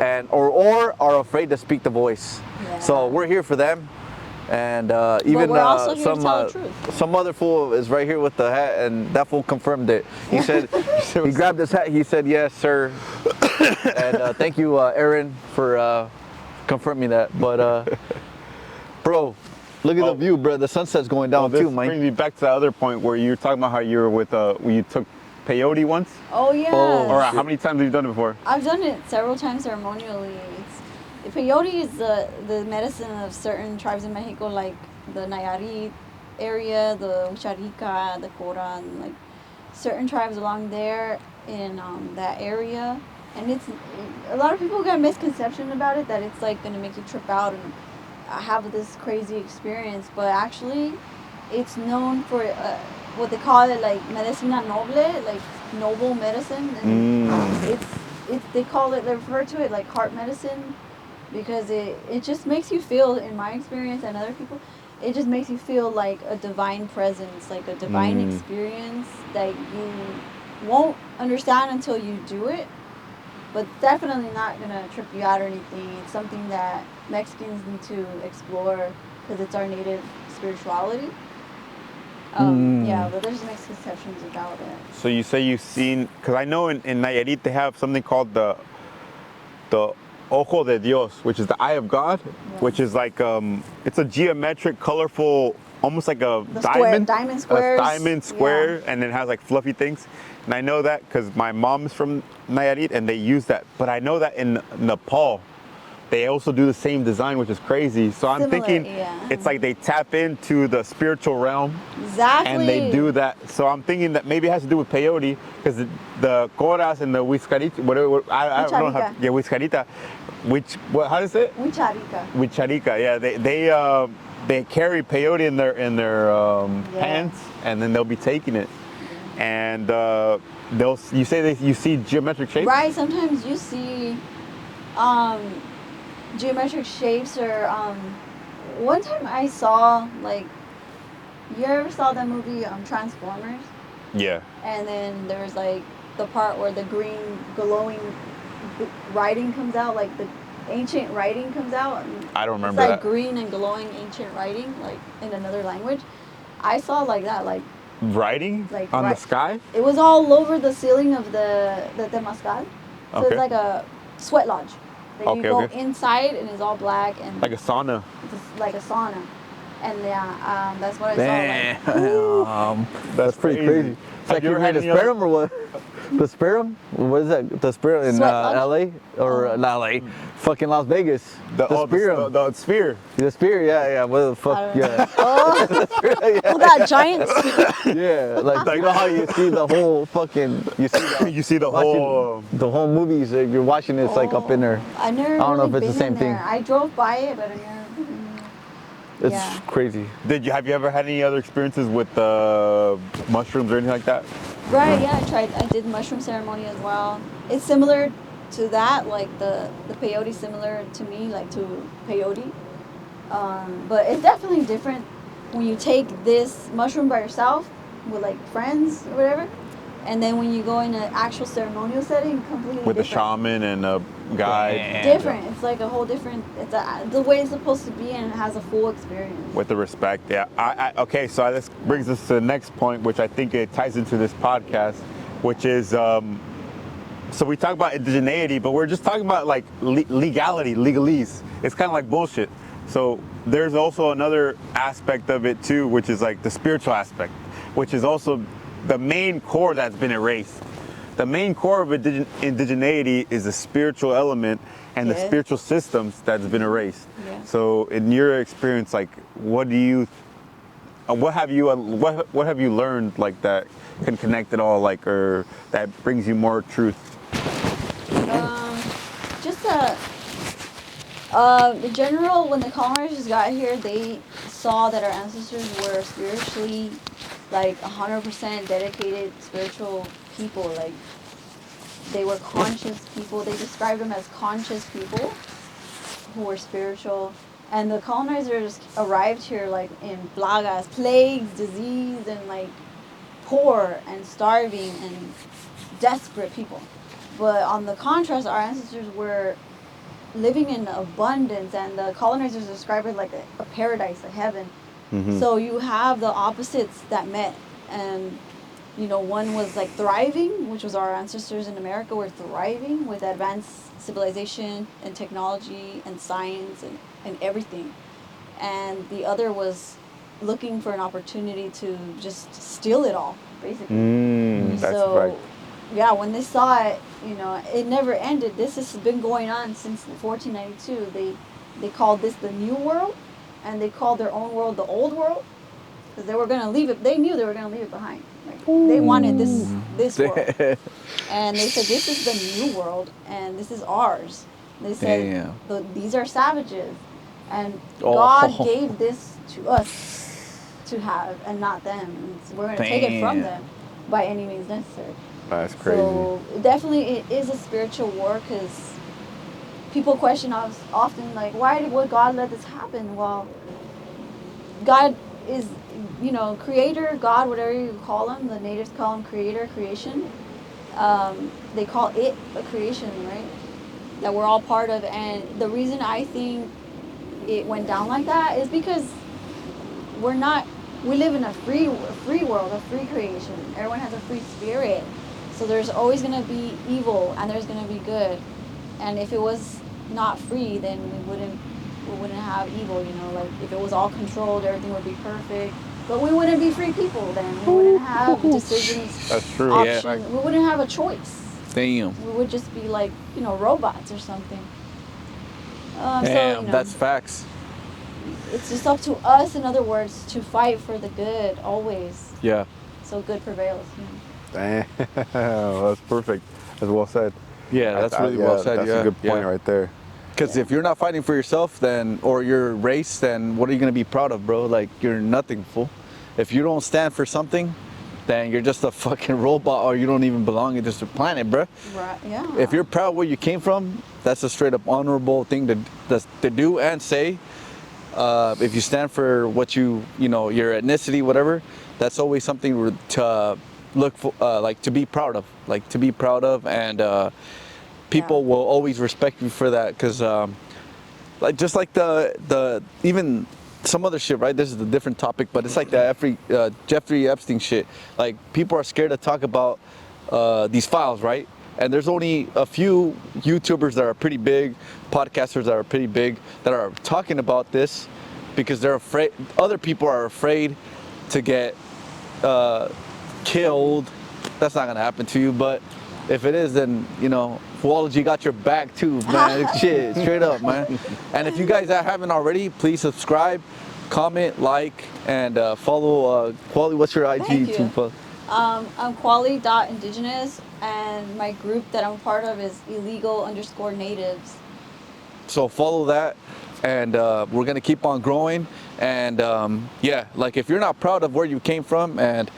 And or are afraid to speak the voice. Yeah. So we're here for them, and even we're also here to tell the truth. Some other fool is right here with the hat, and that fool confirmed it. He said he grabbed his hat. He said, "Yes, sir." And thank you, Aaron, for confirming that. But bro, look at the view, bro. The sunset's going down too, Mike. Brings me back to the other point where you were talking about how you were with when you took Peyote once? Oh yeah. Or how many times have you done it before? I've done it several times ceremonially. Peyote is the medicine of certain tribes in Mexico, like the Nayarit area, the Ucharica, the Cora, and like certain tribes along there in that area. And it's a lot of people got a misconception about it that it's like gonna make you trip out and have this crazy experience, but actually it's known for what they call it, like medicina noble, like noble medicine, and they refer to it like heart medicine, because it just makes you feel, in my experience and other people, it just makes you feel like a divine presence, like a divine experience that you won't understand until you do it, but definitely not gonna trip you out or anything. It's something that Mexicans need to explore because it's our native spirituality. Yeah, but there's misconceptions about it. So you say you've seen, because I know in Nayarit they have something called the Ojo de Dios, which is the eye of God, which is like, it's a geometric, colorful, almost like a diamond square, and it has like fluffy things. And I know that because my mom's from Nayarit and they use that. But I know that in Nepal, they also do the same design, which is crazy. So I'm thinking it's like they tap into the spiritual realm. Exactly. And they do that. So I'm thinking that maybe it has to do with peyote, because the coras and the whiscarita, whatever, I don't know how, whiscarita, how does it? Huicarica, yeah. They carry peyote in their hands, and then they'll be taking it. And you see geometric shapes? Right, sometimes you see geometric shapes, or one time I saw, like, you ever saw that movie Transformers? Yeah. And then there's like the part where the green glowing writing comes out, like the ancient writing comes out. And I don't remember it's like that. green and glowing ancient writing, like in another language. I saw like that, like writing, like on the sky. It was all over the ceiling of the Temazcal. So it's like a sweat lodge. Like you go inside and it's all black and like a sauna. It's like a sauna. And yeah, that's what I saw. Like, that's pretty crazy. It's like you had a sperm or what? The sperm? What is that? The sperm in LA or not LA? Fucking Las Vegas. The sphere. The sphere, yeah. What the fuck? Yeah. Oh, that giant sphere. Yeah, like you know how you see the whole fucking you see the whole movies that you're watching. It's like up in there. I don't know if it's the same thing. I drove by it, but I never. It's crazy. Have you ever had any other experiences with mushrooms or anything like that? Right, yeah, I did mushroom ceremony as well. It's similar to that, like the peyote similar to me, like to peyote. But it's definitely different when you take this mushroom by yourself with like friends or whatever, and then when you go in an actual ceremonial setting, completely with different. A shaman and a guide. Different. It's like a whole different. It's the way it's supposed to be, and it has a full experience. With the respect, yeah. Okay, so this brings us to the next point, which I think it ties into this podcast, which is so we talk about indigeneity, but we're just talking about like legalese. It's kind of like bullshit. So there's also another aspect of it too, which is like the spiritual aspect, which is also the main core that's been erased. The main core of indigeneity is the spiritual element and the spiritual systems that's been erased. Yeah. So in your experience, like, what have you learned like that can connect it all, like, or that brings you more truth? Just in general, when the colonizers got here, they saw that our ancestors were spiritually, like, 100% dedicated spiritual people. Like, they were conscious people. They described them as conscious people who were spiritual. And the colonizers arrived here, like, in plagas, plagues, disease, and, like, poor and starving and desperate people. But on the contrast, our ancestors were living in abundance, and the colonizers described it like a paradise, a heaven. Mm-hmm. So you have the opposites that met, and you know, one was like thriving, which was our ancestors in America were thriving with advanced civilization and technology and science and everything. And the other was looking for an opportunity to just steal it all, basically. That's So, right. yeah, when they saw it, you know, it never ended. This has been going on since 1492. They called this the New World, and they called their own world the Old World, because they were going to leave it. They knew they were going to leave it behind. Like, they wanted this world, and they said this is the New World, and this is ours. They said these are savages, and God gave this to us to have, and not them. And we're going to take it from them by any means necessary. That's crazy. So definitely it is a spiritual war, because people question us often, like, why would God let this happen? Well, God is, you know, creator, God, whatever you call him. The natives call him creator, creation. They call it a creation, right? That we're all part of. And the reason I think it went down like that is because we live in a free world, a free creation. Everyone has a free spirit. So there's always going to be evil and there's going to be good. And if it was not free, then we wouldn't have evil, you know, like if it was all controlled, everything would be perfect. But we wouldn't be free people then. We wouldn't have decisions. That's true. Options. Yeah. We wouldn't have a choice. Damn. We would just be like, you know, robots or something. Damn, so, you know, that's facts. It's just up to us, in other words, to fight for the good always. Yeah. So good prevails. You know. Damn, that's perfect. That's well said. Yeah, that's really well said. That's a good point right there. Because if you're not fighting for yourself, then, or your race, then what are you gonna be proud of, bro? Like, you're nothing, fool. If you don't stand for something, then you're just a fucking robot, or you don't even belong in this planet, bro. Right. Yeah. If you're proud where you came from, that's a straight up honorable thing to do and say. If you stand for what you know, your ethnicity, whatever, that's always something to look for, like to be proud of, and people will always respect you for that, because like just like the even some other shit, right? This is a different topic, but it's like the Jeffrey Epstein shit. Like, people are scared to talk about these files, right? And there's only a few YouTubers that are pretty big, podcasters that are pretty big, that are talking about this because they're afraid. Other people are afraid to get killed. That's not gonna happen to you, but if it is, then, you know, Foo-ology got your back too, man. Shit, straight up, man. And if you guys haven't already, please subscribe, comment, like, and follow Kuali. What's your IG? Thank you. I'm Kuali.Indigenous, and my group that I'm part of is illegal_natives. So follow that, and we're gonna keep on growing. And yeah, like, if you're not proud of where you came from, and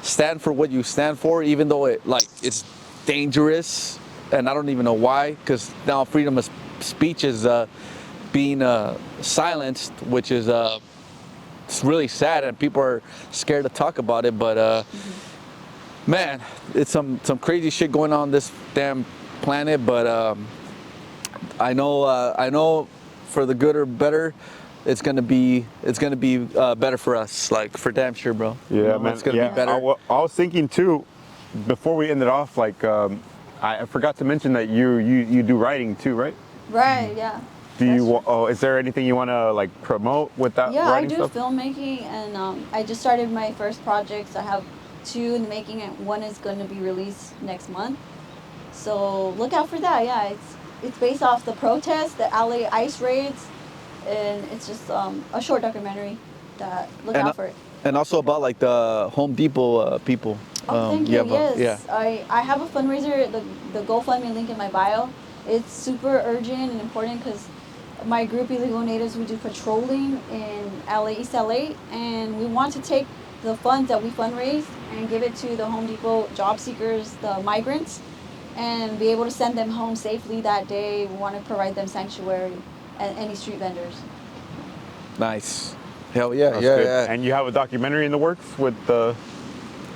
stand for what you stand for, even though it's dangerous, and I don't even know why, because now freedom of speech is being silenced, which is it's really sad, and people are scared to talk about it. But man, it's some crazy shit going on this damn planet. But I know for the good or better, it's gonna be better for us, like, for damn sure, bro. Yeah, you know, man. It's gonna be better. I was thinking too, before we ended off, like, I forgot to mention that you do writing too, right? Right, yeah. Do That's you? true. Oh, is there anything you want to like promote with that Yeah, I writing do stuff? filmmaking, and I just started my first projects. I have 2 in the making, and 1 is going to be released next month. So look out for that. Yeah, it's based off the protests, the LA ice raids, and it's just a short documentary. That look And out for it. and also about like the Home Depot people. Oh, thank you you. have Yes, I have a fundraiser. The GoFundMe link in my bio. It's super urgent and important because my group Illegal Natives, we do patrolling in LA, East LA, and we want to take the funds that we fundraise and give it to the Home Depot job seekers, the migrants, and be able to send them home safely that day. We want to provide them sanctuary and any street vendors. Nice. Hell yeah, That's yeah, good. yeah. And you have a documentary in the works with the.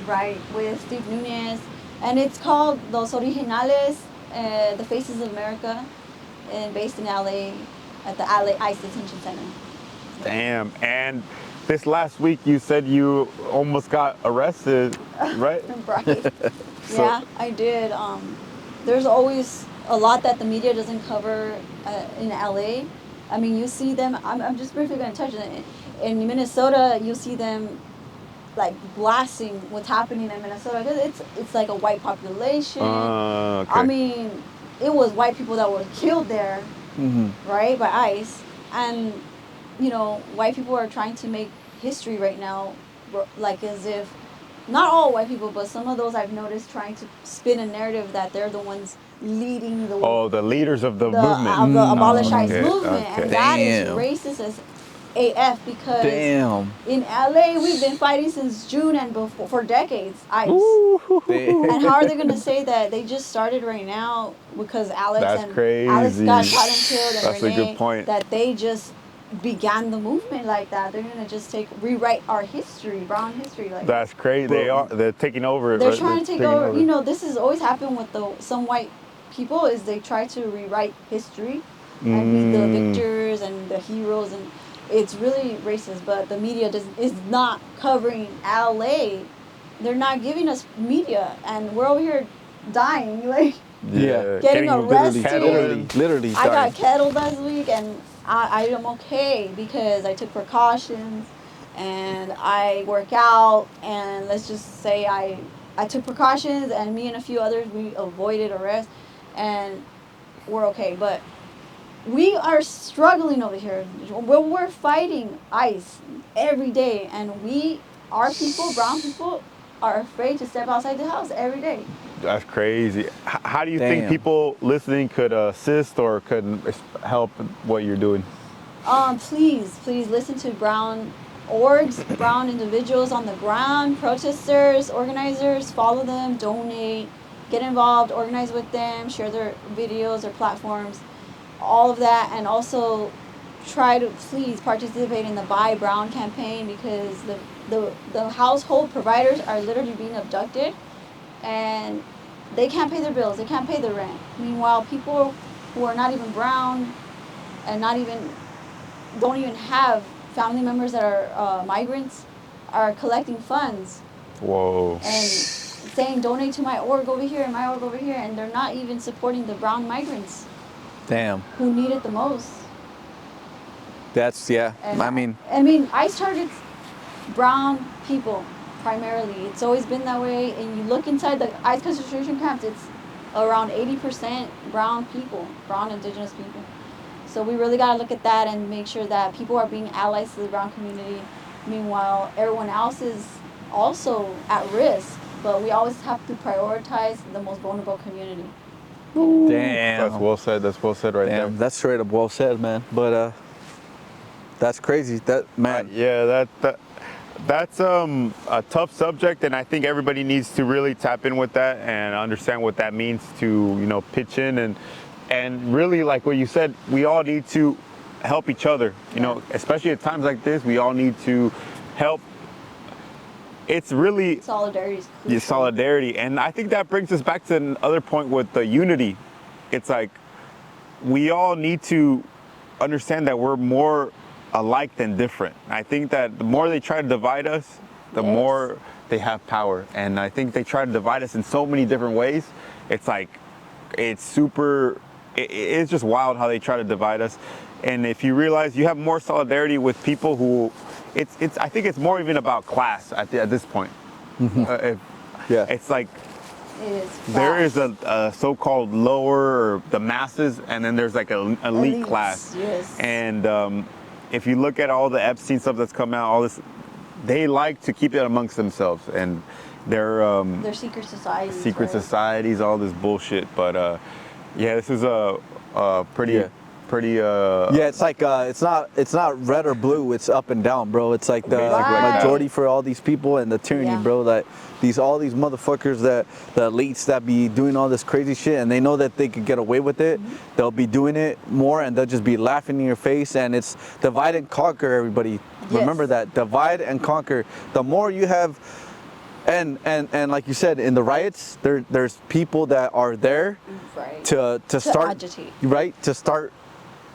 Right, with Steve Nunez. And it's called Los Originales, The Faces of America, and based in LA at the LA ICE Detention Center. Damn. And this last week you said you almost got arrested, right? Right. So- Yeah, I did. There's always a lot that the media doesn't cover in LA. I mean, you see them, I'm just briefly going to touch on it. In Minnesota, you see them like blasting what's happening in Minnesota. 'Cause it's like a white population. Okay. I mean, it was white people that were killed there, right, by ICE. And, you know, white people are trying to make history right now, like as if, not all white people, but some of those I've noticed trying to spin a narrative that they're the ones leading the the leaders of the the movement. abolish ICE okay, movement. okay. And that is Damn. racist as AF because Damn. in LA we've been fighting since June and before for decades. ICE. Damn. And how are they going to say that they just started right now because Alex That's and crazy. Alex got shot and killed and That's a Renee, good point. that they just began the movement like that? They're going to just rewrite our history, brown history like That's crazy. They're taking over. they're right? trying to take taking over. You know, this has always happened with some white people is they try to rewrite history and be the victors and the heroes, and it's really racist. But the media is not covering LA. They're not giving us media, and we're over here dying. Like Yeah. Getting arrested. Literally. I got sorry. kettled last week, and I am okay because I took precautions and I work out, and let's just say I took precautions, and me and a few others, we avoided arrest, and we're okay. But we are struggling over here. We're fighting ICE every day, and our people, brown people, are afraid to step outside the house every day. That's crazy. How do you think Damn. people listening could assist or could help what you're doing? Please listen to brown orgs, brown individuals on the ground, protesters, organizers. Follow them, donate, get involved, organize with them, share their videos or platforms, all of that, and also try to please participate in the Buy Brown campaign because the household providers are literally being abducted, and they can't pay their bills, they can't pay their rent. Meanwhile, people who are not even brown and don't even have family members that are migrants are collecting funds Whoa. and saying donate to my org over here and my org over here, and they're not even supporting the brown migrants Damn. who need it the most. That's yeah. And I mean, ICE targets brown people primarily. It's always been that way. And you look inside the ICE concentration camps, it's around 80% brown people, brown indigenous people. So we really got to look at that and make sure that people are being allies to the brown community. Meanwhile, everyone else is also at risk. But we always have to prioritize the most vulnerable community. damn. That's well said. That's well said right Damn. there. That's straight up well said, man. But that's crazy. That man. Yeah, that's a tough subject, and I think everybody needs to really tap in with that and understand what that means to pitch in and really, like what you said, we all need to help each other. Especially at times like this, we all need to help. It's really Solidarity is crucial. the solidarity, and I think that brings us back to another point with the unity. It's like we all need to understand that we're more alike than different. I think that the more they try to divide us, the Yes. more they have power, and I think they try to divide us in so many different ways. It's like it's super. It's just wild how they try to divide us. And if you realize you have more solidarity with people who, it's. I think it's more even about class at this point. Yeah. It's like It is. there is fast. a so-called lower, or the masses, and then there's like an elite Elites, class. yes. And if you look at all the Epstein stuff that's come out, all this, they like to keep it amongst themselves, and they're secret societies. secret right? societies, all this bullshit. But yeah, this is a pretty Yeah. pretty. Yeah, it's like it's not red or blue. It's up and down, bro. It's like the Basically like that. majority for all these people and the tyranny, Yeah. bro. That all these motherfuckers, that the elites that be doing all this crazy shit, and they know that they could get away with it. They'll be doing it more, and they'll just be laughing in your face. And it's divide and conquer, everybody. Yes. Remember that, divide and conquer. The more you have. And like you said, in the riots, there's people that are there Right. to start agitate. right, to start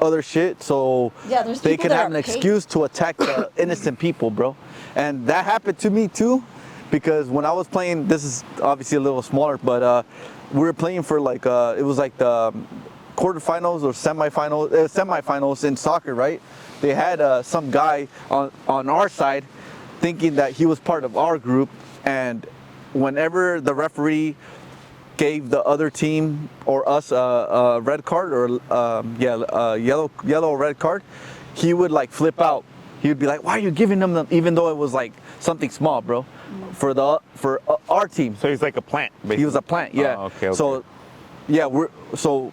other shit, so Yeah, there's they people can that have are an paid. excuse to attack the innocent people, bro. And that happened to me too, because when I was playing, this is obviously a little smaller, but we were playing for like it was like the quarterfinals or semifinals in soccer, right? They had some guy on our side thinking that he was part of our group, and whenever the referee gave the other team or us a red card, or yellow red card, he would like flip out. He would be like, "Why are you giving them?" Even though it was like something small, bro, for our team. So he's like a plant. Basically. He was a plant, yeah. Oh, okay. So, yeah, so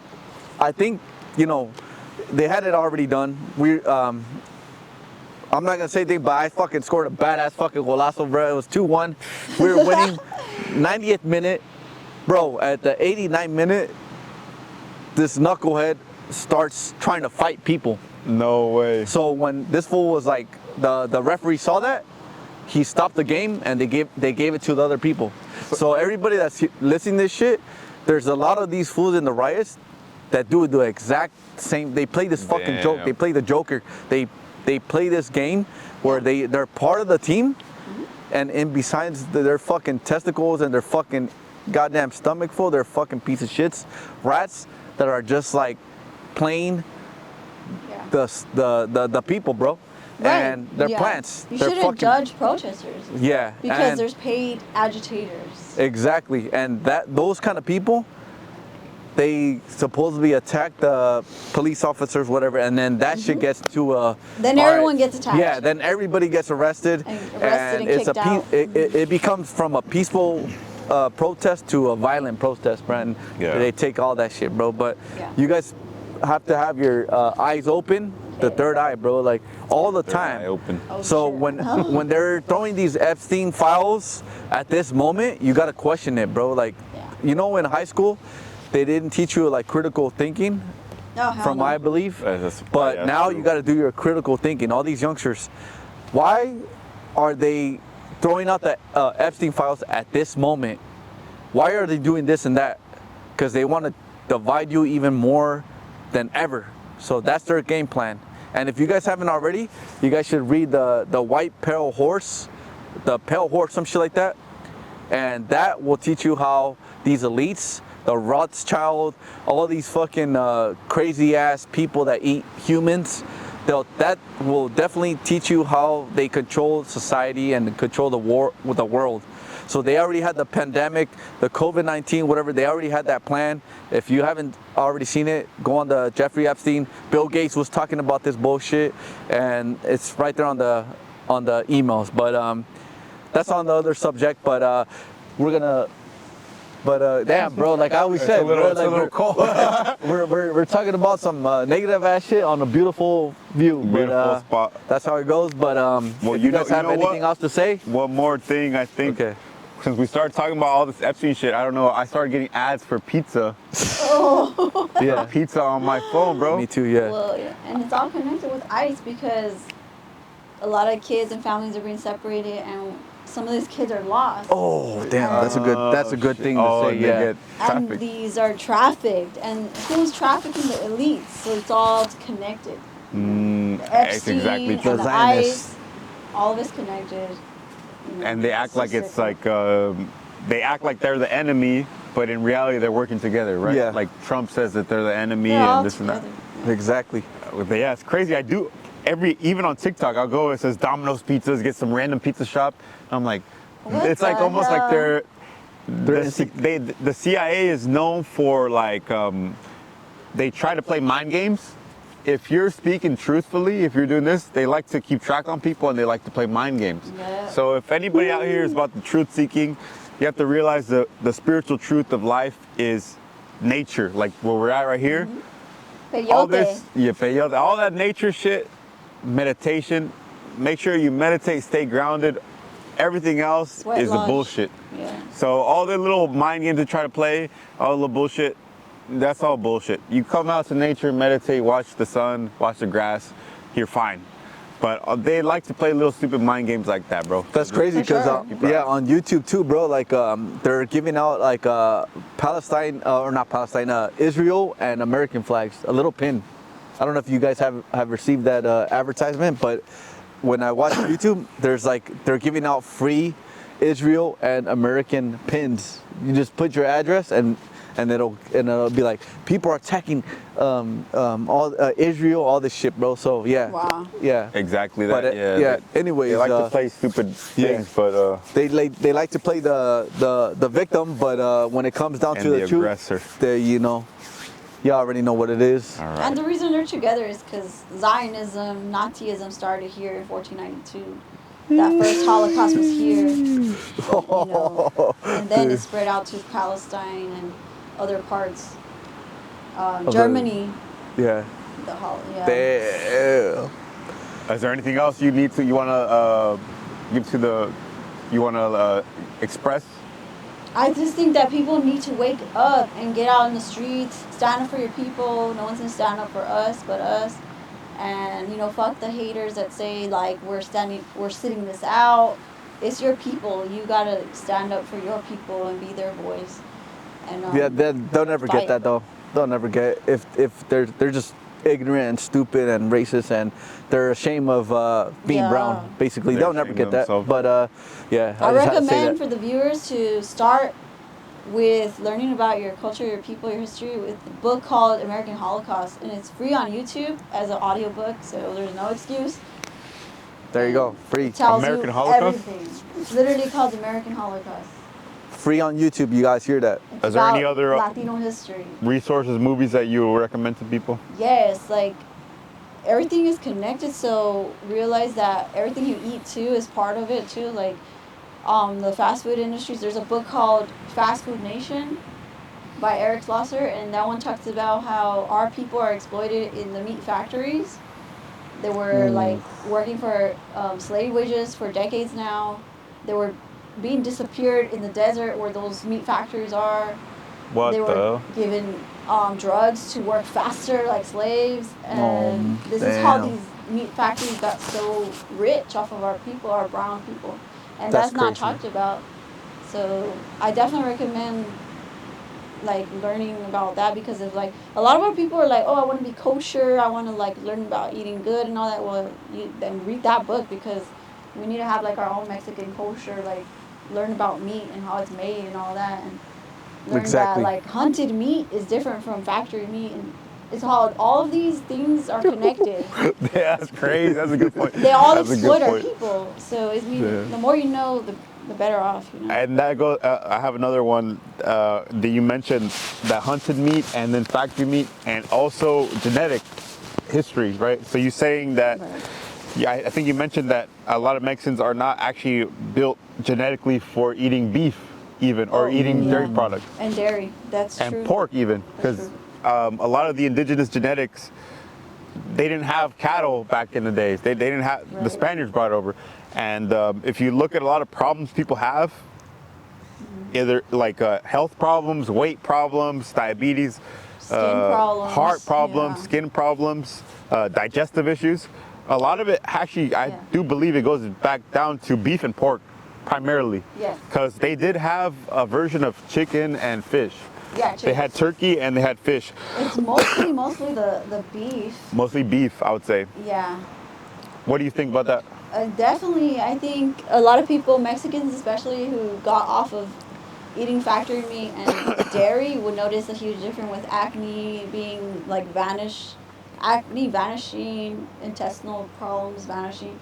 I think, they had it already done. I'm not gonna say anything, but I fucking scored a badass fucking golazo, bro. It was 2-1. We were winning 90th minute. Bro, at the 89th minute, this knucklehead starts trying to fight people. No way. So when this fool was like, the referee saw that, he stopped the game, and they gave it to the other people. So everybody that's listening to this shit, there's a lot of these fools in the riots that do the exact same. They play this fucking joke. They play the Joker. They play this game where they're part of the team, and besides their fucking testicles and their fucking goddamn stomach full, they're fucking piece of shits, rats that are just like playing the people, bro. Right. And they're plants. You They're shouldn't fucking, judge protesters. Yeah. Because and there's paid agitators. exactly, and those kind of people, they supposedly attack the police officers, whatever, and then that shit gets to Then everyone gets attacked. Yeah, then everybody gets arrested, And it's kicked out. it becomes from a peaceful protest to a violent protest, bro. And they take all that shit, bro. But you guys have to have your eyes open, the third eye, bro, like all the time. Eye open. Oh, So shit. when they're throwing these Epstein files at this moment, you gotta question it, bro. Like, in high school, they didn't teach you like critical thinking, No, hell from no. my belief. That's But now you gotta do your critical thinking. All these youngsters, why are they throwing out the Epstein files at this moment? Why are they doing this and that? Because they want to divide you even more than ever. So that's their game plan. And if you guys haven't already, you guys should read the White Pale Horse, some shit like that. And that will teach you how these elites, the Rothschild, all these fucking crazy ass people that eat humans, that will definitely teach you how they control society and control the world. So they already had the pandemic, the COVID-19, whatever. They already had that plan. If you haven't already seen it, go on the Jeffrey Epstein. Bill Gates was talking about this bullshit, and it's right there on the emails. But that's on the other subject. But we're gonna. But damn, bro, like I always said, bro, it's a little cold. we're talking about some negative ass shit on a beautiful view. Beautiful spot. That's how it goes. But if you guys have anything else to say? One more thing, I think. Okay. Since we started talking about all this Epstein shit, I don't know, I started getting ads for pizza. Yeah. Pizza on my phone, bro. Me too. Yeah. Well, yeah. And it's all connected with ICE because a lot of kids and families are being separated, and some of these kids are lost. Oh, damn. That's a good thing to say. they Yeah. get And trafficked. these are trafficked, and who's trafficking the elites? So it's all connected. The It's Epstein exactly and true. the Zionists. ICE, all of it's connected. And they act like it's sick. like, they act like they're the enemy, but in reality they're working together, right? Yeah. Like Trump says that they're the enemy They're all and this together. and Exactly. that. But yeah, it's crazy. I do even on TikTok, I'll go. It says Domino's Pizzas, get some random pizza shop. I'm like, What it's like the almost like hell? the CIA is known for like they try to play mind games. If you're speaking truthfully, if you're doing this, they like to keep track on people and they like to play mind games. Yeah. So if anybody out here is about the truth seeking, you have to realize the spiritual truth of life is nature, like where we're at right here. All Peyote. this, yeah, peyote, all that nature shit, meditation, make sure you meditate, stay grounded. Everything else Sweat is the lodge. bullshit. Yeah. So all the little mind games to try to play, all the little bullshit, that's all bullshit. You come out to nature, meditate, watch the sun, watch the grass, you're fine. But they like to play little stupid mind games like that, bro. That's crazy For because sure. yeah, on YouTube too, bro. Like they're giving out like Palestine or not Palestine, Israel and American flags, a little pin. I don't know if you guys have received that advertisement, but when I watch YouTube, there's like they're giving out free Israel and American pins. You just put your address and it'll be like people are attacking all Israel, all this shit, bro. So yeah, Wow. yeah, Exactly that. But yeah. anyways, They like to play stupid things, but they like to play the victim, but when it comes down and to the the truth, aggressor. You already know what it is. All And right. the reason they're together is because Zionism, Nazism started here in 1492. That first Holocaust was here, and then it spread out to Palestine and other parts. Germany, Yeah. yeah. Damn. Is there anything else you want to give to you want to express? I just think that people need to wake up and get out in the streets, stand up for your people. No one's gonna stand up for us but us. And fuck the haters that say like we're sitting this out. It's your people. You gotta stand up for your people and be their voice. And They'll never fight. get that though. They'll never get if they're just ignorant and stupid and racist and they're ashamed of being Yeah. brown. Basically, They're they'll never ashamed get of that. themselves. But yeah, I just had to say recommend that. for the viewers to start with learning about your culture, your people, your history with a book called American Holocaust, and it's free on YouTube as an audiobook, so there's no excuse. There you go, free, It tells American you Holocaust? everything. It's literally called American Holocaust. free on YouTube. You guys hear that? It's Is there any about other Latino history? resources, movies that you would recommend to people? Yes, like everything is connected, so realize that everything you eat too is part of it too. Like the fast food industries, there's a book called Fast Food Nation by Eric Schlosser, and that one talks about how our people are exploited in the meat factories. They were like working for slave wages for decades now. They were being disappeared in the desert where those meat factories are. What They the? were given drugs to work faster like slaves, and this is how damn. these meat factories got so rich off of our people, our brown people, and That's that's not crazy. talked about. So I definitely recommend like learning about that, because it's like a lot of our people are like, oh, I want to be kosher, I want to like learn about eating good and all that. Well, you then read that book, because we need to have like our own Mexican kosher, like learn about meat and how it's made and all that, and learn Exactly. that like hunted meat is different from factory meat, and it's all of these things are connected. Yeah, that's crazy. That's a good point. They all That's a good exploit our point. people, so it's Yeah. the more you know, the better off, you know. And that goes. I have another one that you mentioned: that hunted meat, and then factory meat, and also genetic history, right? So you're saying that. Right. Yeah, I think you mentioned that a lot of Mexicans are not actually built genetically for eating beef, even, or eating yeah. dairy products, And dairy, that's and true. pork, even, That's because true. a lot of the indigenous genetics, they didn't have cattle back in the days. They didn't have, the Right. Spaniards brought it over. And if you look at a lot of problems people have, either like health problems, weight problems, diabetes, Skin problems, heart problems, yeah. skin problems, digestive issues, a lot of it actually, I Yeah. do believe it goes back down to beef and pork primarily. Yes. Because they did have a version of chicken and fish. Yeah, They had turkey and they had fish. It's mostly the beef. Mostly beef, I would say. Yeah. What do you think about that? Definitely, I think a lot of people, Mexicans especially, who got off of eating factory meat and dairy would notice a huge difference with acne being like acne vanishing, intestinal problems vanishing,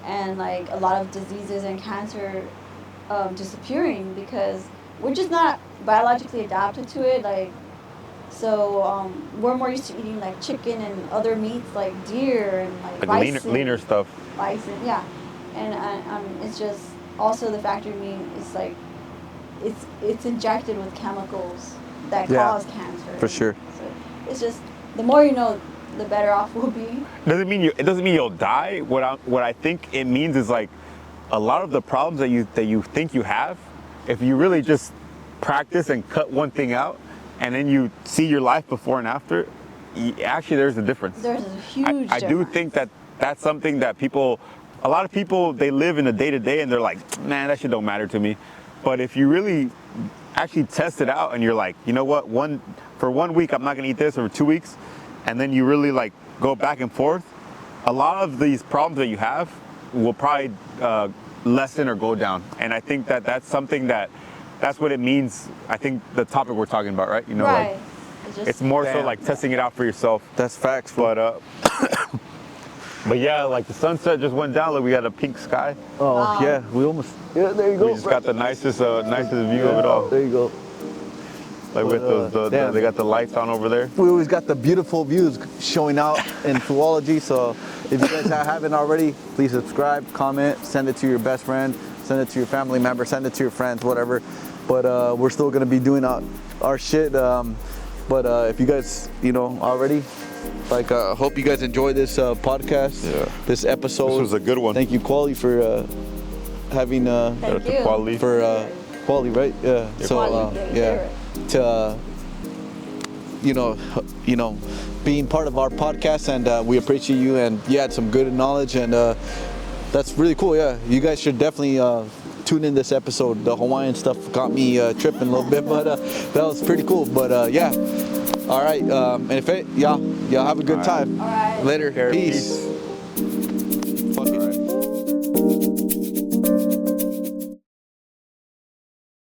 and like a lot of diseases and cancer disappearing because we're just not biologically adapted to it. Like, so we're more used to eating like chicken and other meats like deer and like bison. Leaner stuff. Bison, yeah, and it's just also the factory meat is like it's injected with chemicals that cause cancer. For sure. So it's just the more you know, the better off we'll be. It doesn't mean you'll die. What I think it means is like a lot of the problems that you think you have, if you really just practice and cut one thing out, and then you see your life before and after, actually there's a difference. There's a huge difference. I do think that that's something that a lot of people, they live in the day-to-day and they're like, man, that shit don't matter to me. But if you really actually test it out and you're like, you know what, for 1 week I'm not gonna eat this, or 2 weeks, and then you really like go back and forth, a lot of these problems that you have will probably lessen or go down. And I think that that's something that's what it means. I think the topic we're talking about, right? You know, right. Like it's more so like testing it out for yourself. That's facts. But but yeah, like the sunset just went down. Like we got a pink sky. Oh Wow. yeah, we almost. Yeah, there you go. We just got the nicest view of it all. There you go. Like with those, they got the lights on over there. We always got the beautiful views showing out in Foo-ology. So if you guys haven't already, please subscribe, comment, send it to your best friend, send it to your family member, send it to your friends, whatever. But we're still gonna be doing our shit. But if you guys, already, like, hope you guys enjoy this podcast, this episode. This was a good one. Thank you, Kuali, for having Thank you. Kuali. for Kuali, right? Yeah. So Kuali, yeah, to being part of our podcast, and we appreciate you, and you had some good knowledge, and that's really cool. Yeah, you guys should definitely tune in this episode. The Hawaiian stuff got me tripping a little bit, but that was pretty cool. But yeah, all right. And if y'all have a good time. All right. Later. Peace. Peace.